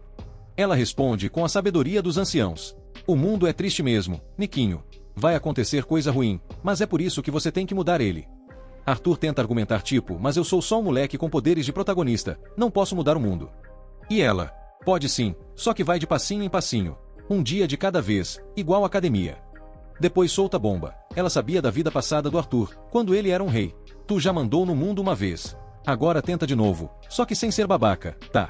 Ela responde com a sabedoria dos anciãos. O mundo é triste mesmo, Niquinho. Vai acontecer coisa ruim, mas é por isso que você tem que mudar ele. Arthur tenta argumentar tipo: mas eu sou só um moleque com poderes de protagonista, não posso mudar o mundo. E ela: pode sim, só que vai de passinho em passinho. Um dia de cada vez, igual academia. Depois solta a bomba. Ela sabia da vida passada do Arthur, quando ele era um rei. Tu já mandou no mundo uma vez. Agora tenta de novo, só que sem ser babaca, tá?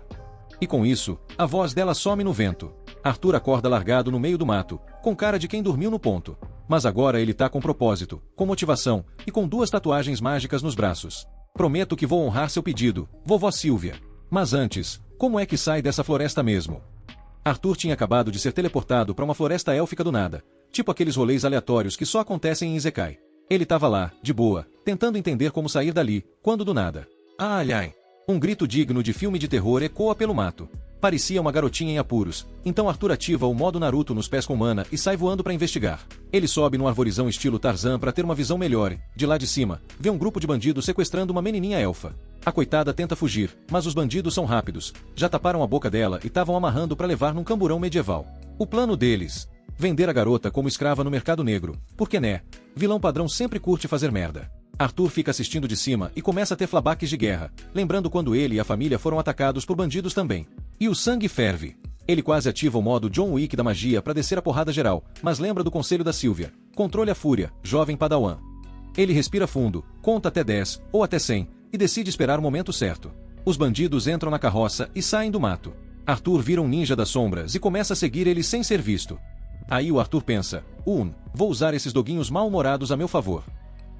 E com isso, a voz dela some no vento. Arthur acorda largado no meio do mato, com cara de quem dormiu no ponto. Mas agora ele tá com propósito, com motivação, e com 2 tatuagens mágicas nos braços. Prometo que vou honrar seu pedido, vovó Sylvia. Mas antes, como é que sai dessa floresta mesmo? Arthur tinha acabado de ser teleportado para uma floresta élfica do nada, tipo aqueles rolês aleatórios que só acontecem em Isekai. Ele tava lá, de boa, tentando entender como sair dali, quando do nada. Ai! Um grito digno de filme de terror ecoa pelo mato. Parecia uma garotinha em apuros, então Arthur ativa o modo Naruto nos pés com mana e sai voando para investigar. Ele sobe num arvorizão estilo Tarzan para ter uma visão melhor, de lá de cima, vê um grupo de bandidos sequestrando uma menininha elfa. A coitada tenta fugir, mas os bandidos são rápidos, já taparam a boca dela e estavam amarrando para levar num camburão medieval. O plano deles: vender a garota como escrava no mercado negro, porque né, vilão padrão sempre curte fazer merda. Arthur fica assistindo de cima e começa a ter flashbacks de guerra, lembrando quando ele e a família foram atacados por bandidos também. E o sangue ferve. Ele quase ativa o modo John Wick da magia para descer a porrada geral, mas lembra do conselho da Sylvia: controle a fúria, jovem padawan. Ele respira fundo, conta até 10, ou até 100, e decide esperar o momento certo. Os bandidos entram na carroça e saem do mato. Arthur vira um ninja das sombras e começa a seguir eles sem ser visto. Aí o Arthur pensa: vou usar esses doguinhos mal-humorados a meu favor.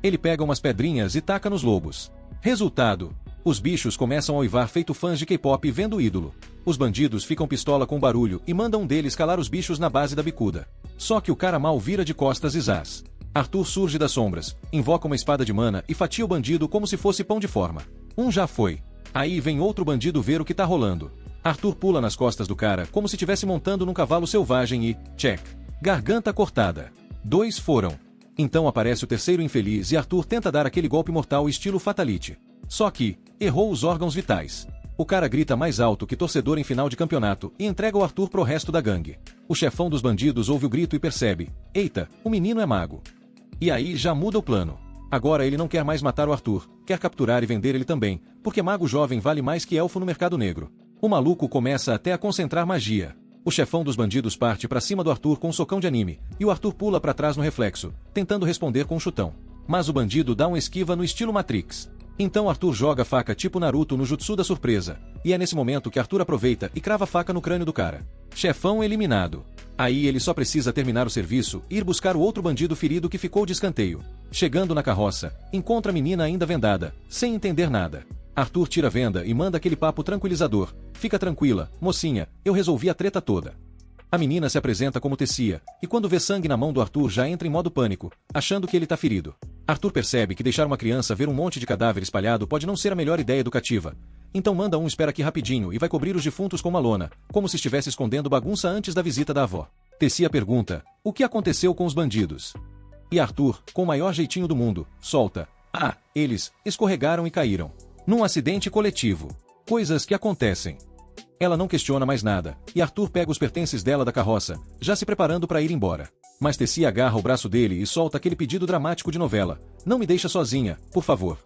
Ele pega umas pedrinhas e taca nos lobos. Resultado: os bichos começam a uivar feito fãs de K-pop vendo o ídolo. Os bandidos ficam pistola com barulho e mandam um deles calar os bichos na base da bicuda. Só que o cara mal vira de costas e zaz. Arthur surge das sombras, invoca uma espada de mana e fatia o bandido como se fosse pão de forma. Já foi. Aí vem outro bandido ver o que tá rolando. Arthur pula nas costas do cara como se estivesse montando num cavalo selvagem e, check. Garganta cortada. 2 foram. Então aparece o terceiro infeliz e Arthur tenta dar aquele golpe mortal estilo Fatality. Só que, errou os órgãos vitais. O cara grita mais alto que torcedor em final de campeonato e entrega o Arthur pro resto da gangue. O chefão dos bandidos ouve o grito e percebe: eita, o menino é mago. E aí já muda o plano. Agora ele não quer mais matar o Arthur, quer capturar e vender ele também, porque mago jovem vale mais que elfo no mercado negro. O maluco começa até a concentrar magia. O chefão dos bandidos parte pra cima do Arthur com um socão de anime, e o Arthur pula pra trás no reflexo, tentando responder com um chutão. Mas o bandido dá um esquiva no estilo Matrix. Então Arthur joga a faca tipo Naruto no jutsu da surpresa, e é nesse momento que Arthur aproveita e crava a faca no crânio do cara. Chefão eliminado. Aí ele só precisa terminar o serviço e ir buscar o outro bandido ferido que ficou de escanteio. Chegando na carroça, encontra a menina ainda vendada, sem entender nada. Arthur tira a venda e manda aquele papo tranquilizador: fica tranquila, mocinha, eu resolvi a treta toda. A menina se apresenta como Tessia, e quando vê sangue na mão do Arthur já entra em modo pânico, achando que ele tá ferido. Arthur percebe que deixar uma criança ver um monte de cadáver espalhado pode não ser a melhor ideia educativa. Então manda espera aqui rapidinho e vai cobrir os defuntos com uma lona, como se estivesse escondendo bagunça antes da visita da avó. Tessia pergunta: o que aconteceu com os bandidos? E Arthur, com o maior jeitinho do mundo, solta: eles escorregaram e caíram. Num acidente coletivo. Coisas que acontecem. Ela não questiona mais nada, e Arthur pega os pertences dela da carroça, já se preparando para ir embora. Mas Tessia agarra o braço dele e solta aquele pedido dramático de novela: não me deixa sozinha, por favor.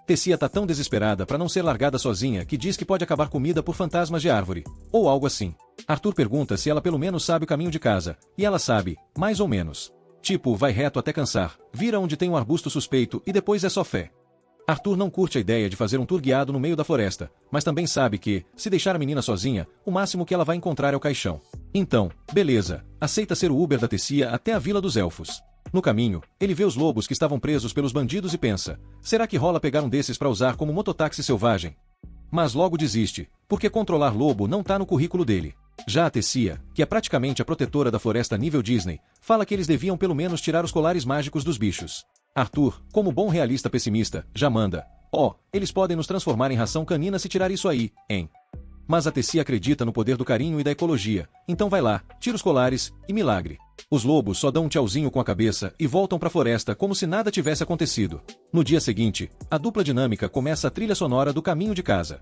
Tessia tá tão desesperada para não ser largada sozinha que diz que pode acabar comida por fantasmas de árvore, ou algo assim. Arthur pergunta se ela pelo menos sabe o caminho de casa, e ela sabe, mais ou menos. Tipo, vai reto até cansar, vira onde tem um arbusto suspeito e depois é só fé. Arthur não curte a ideia de fazer um tour guiado no meio da floresta, mas também sabe que, se deixar a menina sozinha, o máximo que ela vai encontrar é o caixão. Então, beleza, aceita ser o Uber da Tessia até a Vila dos Elfos. No caminho, ele vê os lobos que estavam presos pelos bandidos e pensa, será que rola pegar um desses para usar como mototáxi selvagem? Mas logo desiste, porque controlar lobo não tá no currículo dele. Já a Tessia, que é praticamente a protetora da floresta nível Disney, fala que eles deviam pelo menos tirar os colares mágicos dos bichos. Arthur, como bom realista pessimista, já manda, eles podem nos transformar em ração canina se tirar isso aí, hein? Mas a Tessia acredita no poder do carinho e da ecologia, então vai lá, tira os colares, e milagre. Os lobos só dão um tchauzinho com a cabeça e voltam pra floresta como se nada tivesse acontecido. No dia seguinte, a dupla dinâmica começa a trilha sonora do caminho de casa.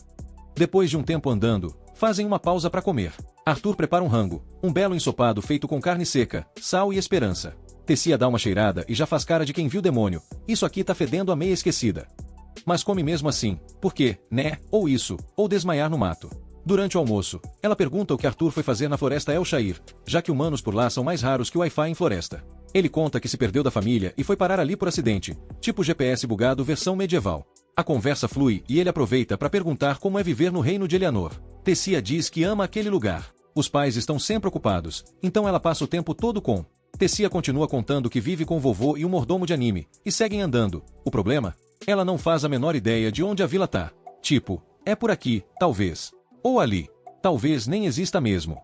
Depois de um tempo andando, fazem uma pausa para comer. Arthur prepara um rango, um belo ensopado feito com carne seca, sal e esperança. Tessia dá uma cheirada e já faz cara de quem viu demônio, isso aqui tá fedendo a meia esquecida. Mas come mesmo assim, porque, né, ou isso, ou desmaiar no mato. Durante o almoço, ela pergunta o que Arthur foi fazer na floresta El Shair, já que humanos por lá são mais raros que o Wi-Fi em floresta. Ele conta que se perdeu da família e foi parar ali por acidente, tipo GPS bugado versão medieval. A conversa flui e ele aproveita para perguntar como é viver no reino de Eleanor. Tessia diz que ama aquele lugar. Os pais estão sempre ocupados, então ela passa o tempo todo com. Tessia continua contando que vive com o vovô e um mordomo de anime, e seguem andando. O problema? Ela não faz a menor ideia de onde a vila tá. Tipo, é por aqui, talvez. Ou ali. Talvez nem exista mesmo.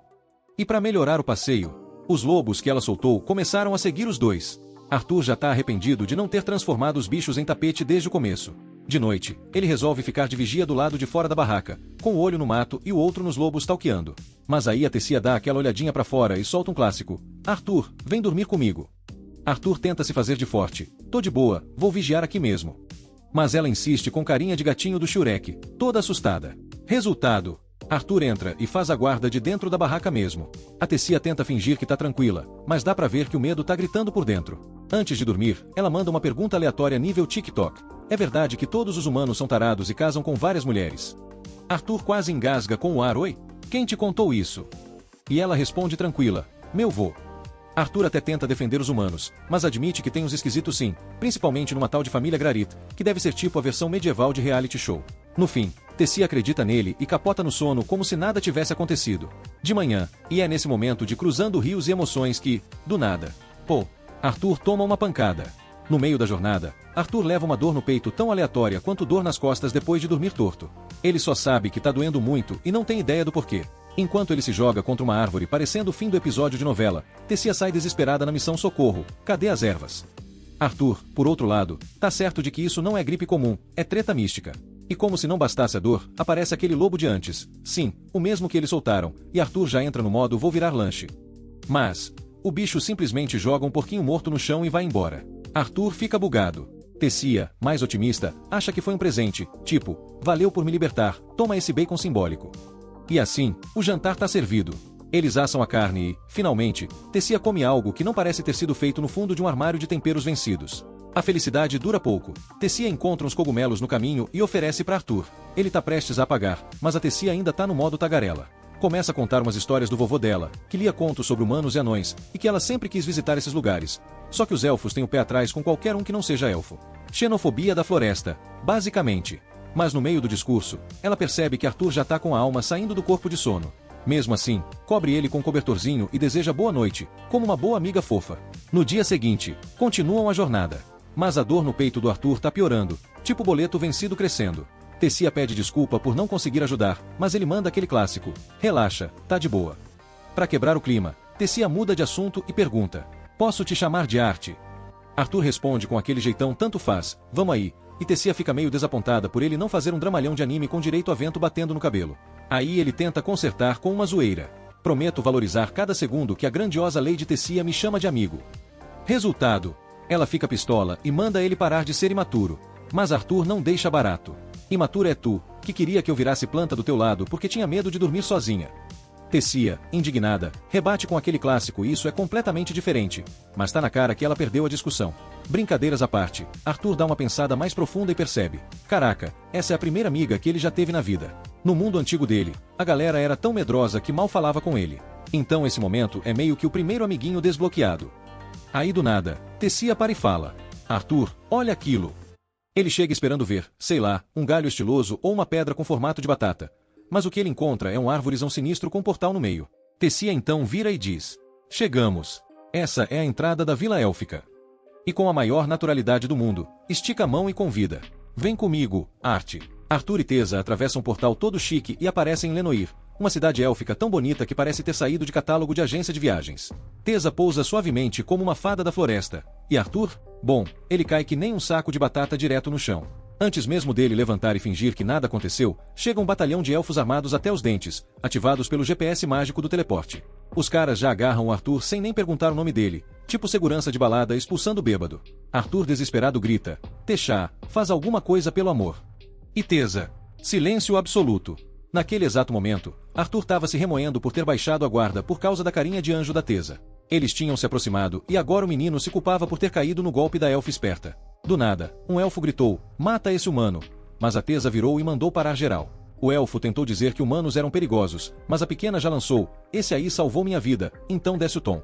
E para melhorar o passeio, os lobos que ela soltou começaram a seguir os dois. Arthur já tá arrependido de não ter transformado os bichos em tapete desde o começo. De noite, ele resolve ficar de vigia do lado de fora da barraca, com o olho no mato e o outro nos lobos stalkeando. Mas aí a Tessia dá aquela olhadinha pra fora e solta um clássico. Arthur, vem dormir comigo. Arthur tenta se fazer de forte. Tô de boa, vou vigiar aqui mesmo. Mas ela insiste com carinha de gatinho do Shurek, toda assustada. Resultado: Arthur entra e faz a guarda de dentro da barraca mesmo. A Tessia tenta fingir que tá tranquila, mas dá pra ver que o medo tá gritando por dentro. Antes de dormir, ela manda uma pergunta aleatória nível TikTok. É verdade que todos os humanos são tarados e casam com várias mulheres? Arthur quase engasga com o ar, oi? Quem te contou isso? E ela responde tranquila, meu vô. Arthur até tenta defender os humanos, mas admite que tem uns esquisitos sim, principalmente numa tal de família Grarit, que deve ser tipo a versão medieval de reality show. No fim, Tessia acredita nele e capota no sono como se nada tivesse acontecido. De manhã, e é nesse momento de cruzando rios e emoções que, do nada, Arthur toma uma pancada. No meio da jornada, Arthur leva uma dor no peito tão aleatória quanto dor nas costas depois de dormir torto. Ele só sabe que tá doendo muito e não tem ideia do porquê. Enquanto ele se joga contra uma árvore parecendo o fim do episódio de novela, Tessia sai desesperada na missão Socorro, cadê as ervas? Arthur, por outro lado, tá certo de que isso não é gripe comum, é treta mística. E como se não bastasse a dor, aparece aquele lobo de antes. Sim, o mesmo que eles soltaram, e Arthur já entra no modo vou virar lanche. Mas, o bicho simplesmente joga um porquinho morto no chão e vai embora. Arthur fica bugado. Tessia, mais otimista, acha que foi um presente, tipo, valeu por me libertar, toma esse bacon simbólico. E assim, o jantar tá servido. Eles assam a carne e, finalmente, Tessia come algo que não parece ter sido feito no fundo de um armário de temperos vencidos. A felicidade dura pouco. Tessia encontra uns cogumelos no caminho e oferece para Arthur. Ele tá prestes a apagar, mas a Tessia ainda tá no modo tagarela. Começa a contar umas histórias do vovô dela, que lia contos sobre humanos e anões, e que ela sempre quis visitar esses lugares. Só que os elfos têm o pé atrás com qualquer um que não seja elfo. Xenofobia da floresta, basicamente. Mas no meio do discurso, ela percebe que Arthur já tá com a alma saindo do corpo de sono. Mesmo assim, cobre ele com um cobertorzinho e deseja boa noite, como uma boa amiga fofa. No dia seguinte, continuam a jornada. Mas a dor no peito do Arthur tá piorando, tipo boleto vencido crescendo. Tessia pede desculpa por não conseguir ajudar, mas ele manda aquele clássico, relaxa, tá de boa. Pra quebrar o clima, Tessia muda de assunto e pergunta, posso te chamar de Arte? Arthur responde com aquele jeitão tanto faz, vamos aí, e Tessia fica meio desapontada por ele não fazer um dramalhão de anime com direito a vento batendo no cabelo. Aí ele tenta consertar com uma zoeira. Prometo valorizar cada segundo que a grandiosa Lady Tessia me chama de amigo. Resultado, ela fica pistola e manda ele parar de ser imaturo. Mas Arthur não deixa barato. Imaturo é tu, que queria que eu virasse planta do teu lado porque tinha medo de dormir sozinha. Tessia, indignada, rebate com aquele clássico e isso é completamente diferente. Mas tá na cara que ela perdeu a discussão. Brincadeiras à parte, Arthur dá uma pensada mais profunda e percebe. Caraca, essa é a primeira amiga que ele já teve na vida. No mundo antigo dele, a galera era tão medrosa que mal falava com ele. Então esse momento é meio que o primeiro amiguinho desbloqueado. Aí do nada, Tessia para e fala. Arthur, olha aquilo. Ele chega esperando ver, sei lá, um galho estiloso ou uma pedra com formato de batata. Mas o que ele encontra é um árvorezão sinistro com um portal no meio. Tessia então vira e diz: chegamos. Essa é a entrada da Vila Élfica. E com a maior naturalidade do mundo, estica a mão e convida. Vem comigo, Arte. Arthur e Tessa atravessam um portal todo chique e aparecem em Lenoir, uma cidade élfica tão bonita que parece ter saído de catálogo de agência de viagens. Tessa pousa suavemente como uma fada da floresta. E Arthur? Bom, ele cai que nem um saco de batata direto no chão. Antes mesmo dele levantar e fingir que nada aconteceu, chega um batalhão de elfos armados até os dentes, ativados pelo GPS mágico do teleporte. Os caras já agarram o Arthur sem nem perguntar o nome dele, tipo segurança de balada expulsando o bêbado. Arthur desesperado grita: Tessha, faz alguma coisa pelo amor. E Tessa? Silêncio absoluto. Naquele exato momento, Arthur estava se remoendo por ter baixado a guarda por causa da carinha de anjo da Tessa. Eles tinham se aproximado e agora o menino se culpava por ter caído no golpe da elfa esperta. Do nada, um elfo gritou: mata esse humano. Mas a Tessa virou e mandou parar geral. O elfo tentou dizer que humanos eram perigosos, mas a pequena já lançou: esse aí salvou minha vida, então desce o tom.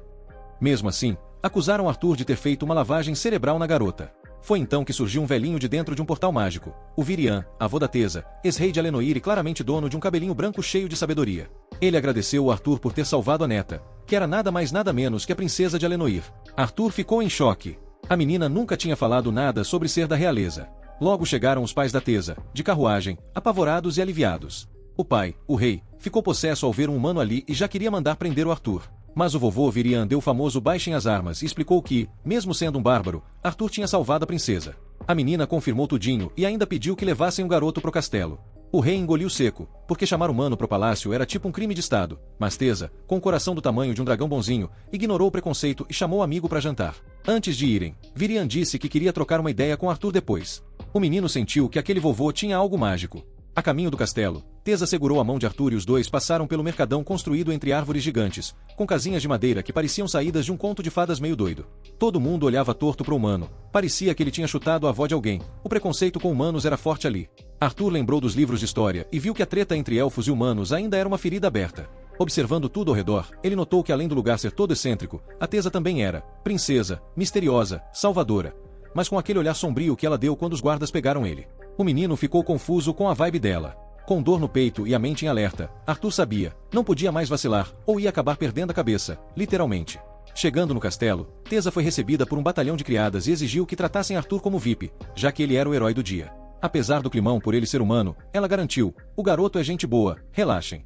Mesmo assim, acusaram Arthur de ter feito uma lavagem cerebral na garota. Foi então que surgiu um velhinho de dentro de um portal mágico, o Virian, avô da Tessa, ex-rei de Alenoir e claramente dono de um cabelinho branco cheio de sabedoria. Ele agradeceu o Arthur por ter salvado a neta, que era nada mais nada menos que a princesa de Alenoir. Arthur ficou em choque. A menina nunca tinha falado nada sobre ser da realeza. Logo chegaram os pais da Tessa, de carruagem, apavorados e aliviados. O pai, o rei, ficou possesso ao ver um humano ali e já queria mandar prender o Arthur. Mas o vovô Virian deu o famoso baixem as armas e explicou que, mesmo sendo um bárbaro, Arthur tinha salvado a princesa. A menina confirmou tudinho e ainda pediu que levassem o garoto pro castelo. O rei engoliu seco, porque chamar humano pro palácio era tipo um crime de estado, mas Tessa, com o coração do tamanho de um dragão bonzinho, ignorou o preconceito e chamou o amigo para jantar. Antes de irem, Virian disse que queria trocar uma ideia com Arthur depois. O menino sentiu que aquele vovô tinha algo mágico. A caminho do castelo, Tessa segurou a mão de Arthur e os dois passaram pelo mercadão construído entre árvores gigantes, com casinhas de madeira que pareciam saídas de um conto de fadas meio doido. Todo mundo olhava torto pro humano, parecia que ele tinha chutado a avó de alguém, o preconceito com humanos era forte ali. Arthur lembrou dos livros de história e viu que a treta entre elfos e humanos ainda era uma ferida aberta. Observando tudo ao redor, ele notou que além do lugar ser todo excêntrico, a Tessa também era princesa, misteriosa, salvadora, mas com aquele olhar sombrio que ela deu quando os guardas pegaram ele. O menino ficou confuso com a vibe dela. Com dor no peito e a mente em alerta, Arthur sabia, não podia mais vacilar, ou ia acabar perdendo a cabeça, literalmente. Chegando no castelo, Tessa foi recebida por um batalhão de criadas e exigiu que tratassem Arthur como VIP, já que ele era o herói do dia. Apesar do climão por ele ser humano, ela garantiu: o garoto é gente boa, relaxem.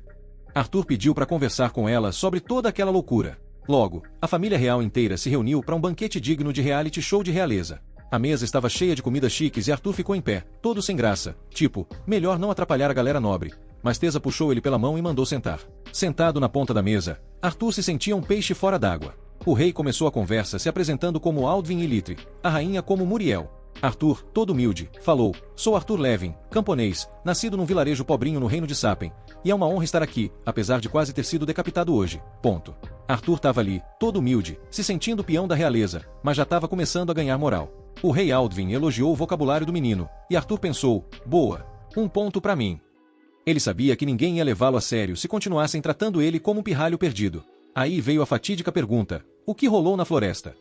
Arthur pediu para conversar com ela sobre toda aquela loucura. Logo, a família real inteira se reuniu para um banquete digno de reality show de realeza. A mesa estava cheia de comidas chiques e Arthur ficou em pé, todo sem graça, tipo, melhor não atrapalhar a galera nobre. Mas Tessa puxou ele pela mão e mandou sentar. Sentado na ponta da mesa, Arthur se sentia um peixe fora d'água. O rei começou a conversa se apresentando como Aldvin Ilitre, a rainha como Muriel. Arthur, todo humilde, falou: sou Arthur Levin, camponês, nascido num vilarejo pobrinho no reino de Sapen, e é uma honra estar aqui, apesar de quase ter sido decapitado hoje. Ponto. Arthur estava ali, todo humilde, se sentindo peão da realeza, mas já estava começando a ganhar moral. O rei Aldvin elogiou o vocabulário do menino, e Arthur pensou: boa, um ponto para mim. Ele sabia que ninguém ia levá-lo a sério se continuassem tratando ele como um pirralho perdido. Aí veio a fatídica pergunta: o que rolou na floresta?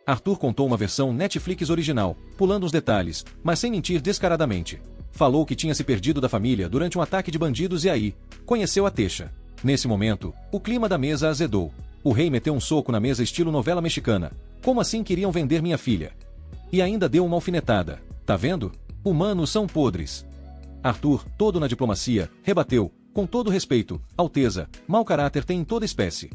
Arthur contou uma versão Netflix original, pulando os detalhes, mas sem mentir descaradamente. Falou que tinha se perdido da família durante um ataque de bandidos e aí conheceu a Tessha. Nesse momento, o clima da mesa azedou. O rei meteu um soco na mesa estilo novela mexicana. Como assim queriam vender minha filha? E ainda deu uma alfinetada. Tá vendo? Humanos são podres. Arthur, todo na diplomacia, rebateu: com todo respeito, Alteza, mau caráter tem em toda espécie.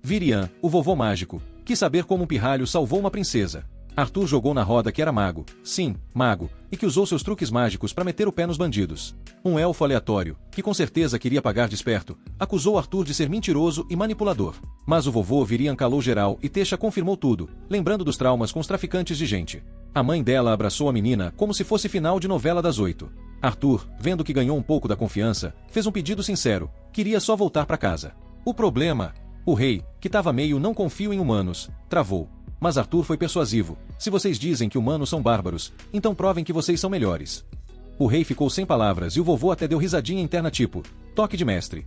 Virian, o vovô mágico, quis saber como um pirralho salvou uma princesa. Arthur jogou na roda que era mago, sim, mago, e que usou seus truques mágicos para meter o pé nos bandidos. Um elfo aleatório, que com certeza queria pagar de esperto, acusou Arthur de ser mentiroso e manipulador. Mas o vovô Virian calou geral e Tessha confirmou tudo, lembrando dos traumas com os traficantes de gente. A mãe dela abraçou a menina como se fosse final de novela das 8. Arthur, vendo que ganhou um pouco da confiança, fez um pedido sincero: queria só voltar para casa. O problema... O rei, que estava meio não confio em humanos, travou. Mas Arthur foi persuasivo: se vocês dizem que humanos são bárbaros, então provem que vocês são melhores. O rei ficou sem palavras e o vovô até deu risadinha interna tipo: toque de mestre.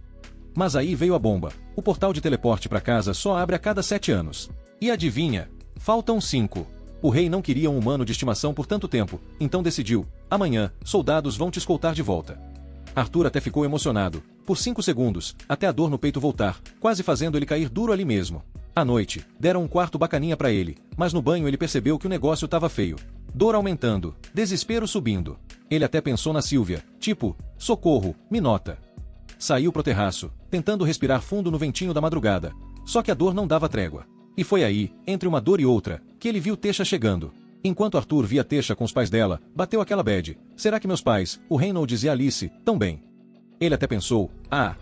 Mas aí veio a bomba: o portal de teleporte para casa só abre a cada 7 anos. E adivinha? Faltam 5. O rei não queria um humano de estimação por tanto tempo, então decidiu: amanhã, soldados vão te escoltar de volta. Arthur até ficou emocionado, por 5 segundos, até a dor no peito voltar, quase fazendo ele cair duro ali mesmo. À noite, deram um quarto bacaninha pra ele, mas no banho ele percebeu que o negócio tava feio. Dor aumentando, desespero subindo. Ele até pensou na Silvia, tipo, socorro, me nota. Saiu pro terraço, tentando respirar fundo no ventinho da madrugada, só que a dor não dava trégua. E foi aí, entre uma dor e outra, que ele viu Tesha chegando. Enquanto Arthur via Tesha com os pais dela, bateu aquela bad. Será que meus pais, o Reynolds e a Alice, tão bem? Ele até pensou,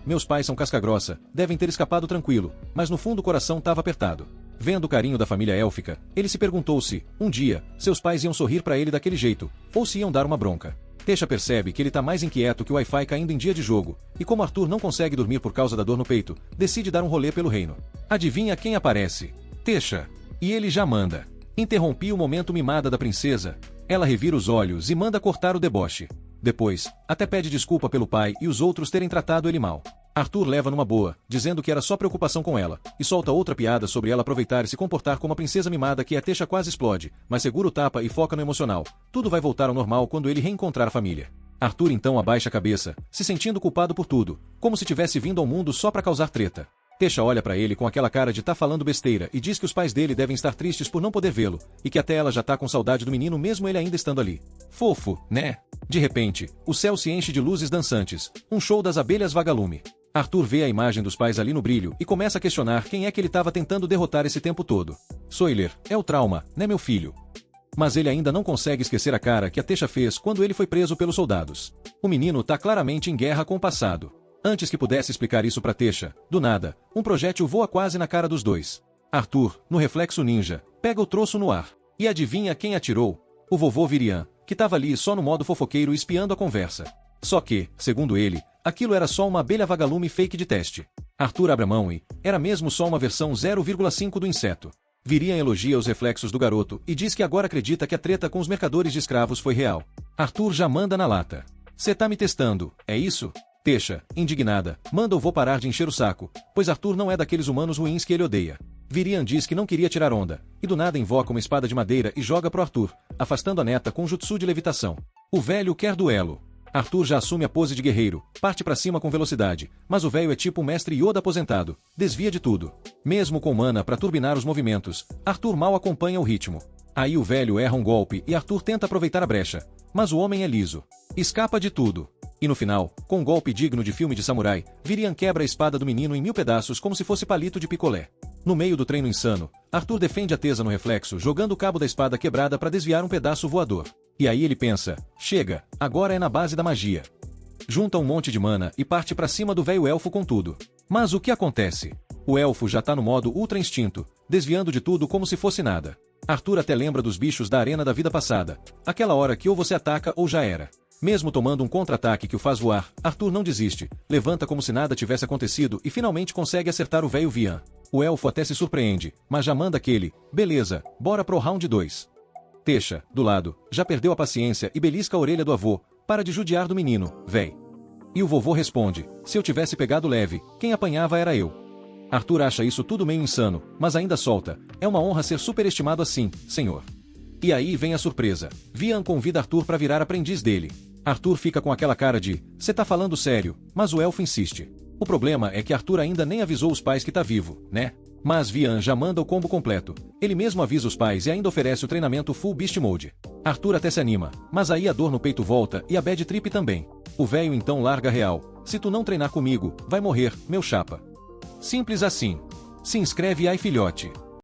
meus pais são casca-grossa, devem ter escapado tranquilo, mas no fundo o coração estava apertado. Vendo o carinho da família élfica, ele se perguntou se, um dia, seus pais iam sorrir pra ele daquele jeito, ou se iam dar uma bronca. Tesha percebe que ele tá mais inquieto que o Wi-Fi caindo em dia de jogo, e como Arthur não consegue dormir por causa da dor no peito, decide dar um rolê pelo reino. Adivinha quem aparece? Tesha. E ele já manda. Interrompi o momento mimada da princesa. Ela revira os olhos e manda cortar o deboche. Depois, até pede desculpa pelo pai e os outros terem tratado ele mal. Arthur leva numa boa, dizendo que era só preocupação com ela, e solta outra piada sobre ela aproveitar e se comportar como a princesa mimada que a Tesha quase explode, mas segura o tapa e foca no emocional. Tudo vai voltar ao normal quando ele reencontrar a família. Arthur então abaixa a cabeça, se sentindo culpado por tudo, como se tivesse vindo ao mundo só pra causar treta. Tesha olha pra ele com aquela cara de tá falando besteira e diz que os pais dele devem estar tristes por não poder vê-lo, e que até ela já tá com saudade do menino mesmo ele ainda estando ali. Fofo, né? De repente, o céu se enche de luzes dançantes, um show das abelhas vagalume. Arthur vê a imagem dos pais ali no brilho e começa a questionar quem é que ele estava tentando derrotar esse tempo todo. Soiler, é o trauma, né meu filho? Mas ele ainda não consegue esquecer a cara que a Tesha fez quando ele foi preso pelos soldados. O menino tá claramente em guerra com o passado. Antes que pudesse explicar isso pra Tesha, do nada, um projétil voa quase na cara dos dois. Arthur, no reflexo ninja, pega o troço no ar. E adivinha quem atirou? O vovô Virian, que tava ali só no modo fofoqueiro espiando a conversa. Só que, segundo ele, aquilo era só uma abelha vagalume fake de teste. Arthur abre a mão e era mesmo só uma versão 0,5 do inseto. Virian elogia os reflexos do garoto e diz que agora acredita que a treta com os mercadores de escravos foi real. Arthur já manda na lata. Cê tá me testando, é isso? Tesha, indignada, manda o vô parar de encher o saco, pois Arthur não é daqueles humanos ruins que ele odeia. Virian diz que não queria tirar onda, e do nada invoca uma espada de madeira e joga pro Arthur, afastando a neta com jutsu de levitação. O velho quer duelo. Arthur já assume a pose de guerreiro, parte pra cima com velocidade, mas o velho é tipo um mestre Yoda aposentado, desvia de tudo. Mesmo com mana pra turbinar os movimentos, Arthur mal acompanha o ritmo. Aí o velho erra um golpe e Arthur tenta aproveitar a brecha, mas o homem é liso. Escapa de tudo. E no final, com um golpe digno de filme de samurai, Virian quebra a espada do menino em 1000 pedaços como se fosse palito de picolé. No meio do treino insano, Arthur defende a Tesa no reflexo jogando o cabo da espada quebrada para desviar um pedaço voador. E aí ele pensa, chega, agora é na base da magia. Junta um monte de mana e parte pra cima do velho elfo com tudo. Mas o que acontece? O elfo já tá no modo ultra instinto, desviando de tudo como se fosse nada. Arthur até lembra dos bichos da arena da vida passada, aquela hora que ou você ataca ou já era. Mesmo tomando um contra-ataque que o faz voar, Arthur não desiste, levanta como se nada tivesse acontecido e finalmente consegue acertar o velho Vian. O elfo até se surpreende, mas já manda aquele, beleza, bora pro round 2. Tesha, do lado, já perdeu a paciência e belisca a orelha do avô, para de judiar do menino, véi. E o vovô responde, se eu tivesse pegado leve, quem apanhava era eu. Arthur acha isso tudo meio insano, mas ainda solta, é uma honra ser superestimado assim, senhor. E aí vem a surpresa, Vian convida Arthur para virar aprendiz dele. Arthur fica com aquela cara de, cê tá falando sério, mas o elfo insiste. O problema é que Arthur ainda nem avisou os pais que tá vivo, né? Mas Vian já manda o combo completo. Ele mesmo avisa os pais e ainda oferece o treinamento Full Beast Mode. Arthur até se anima, mas aí a dor no peito volta e a bad trip também. O velho então larga a real. Se tu não treinar comigo, vai morrer, meu chapa. Simples assim. Se inscreve aí, filhote.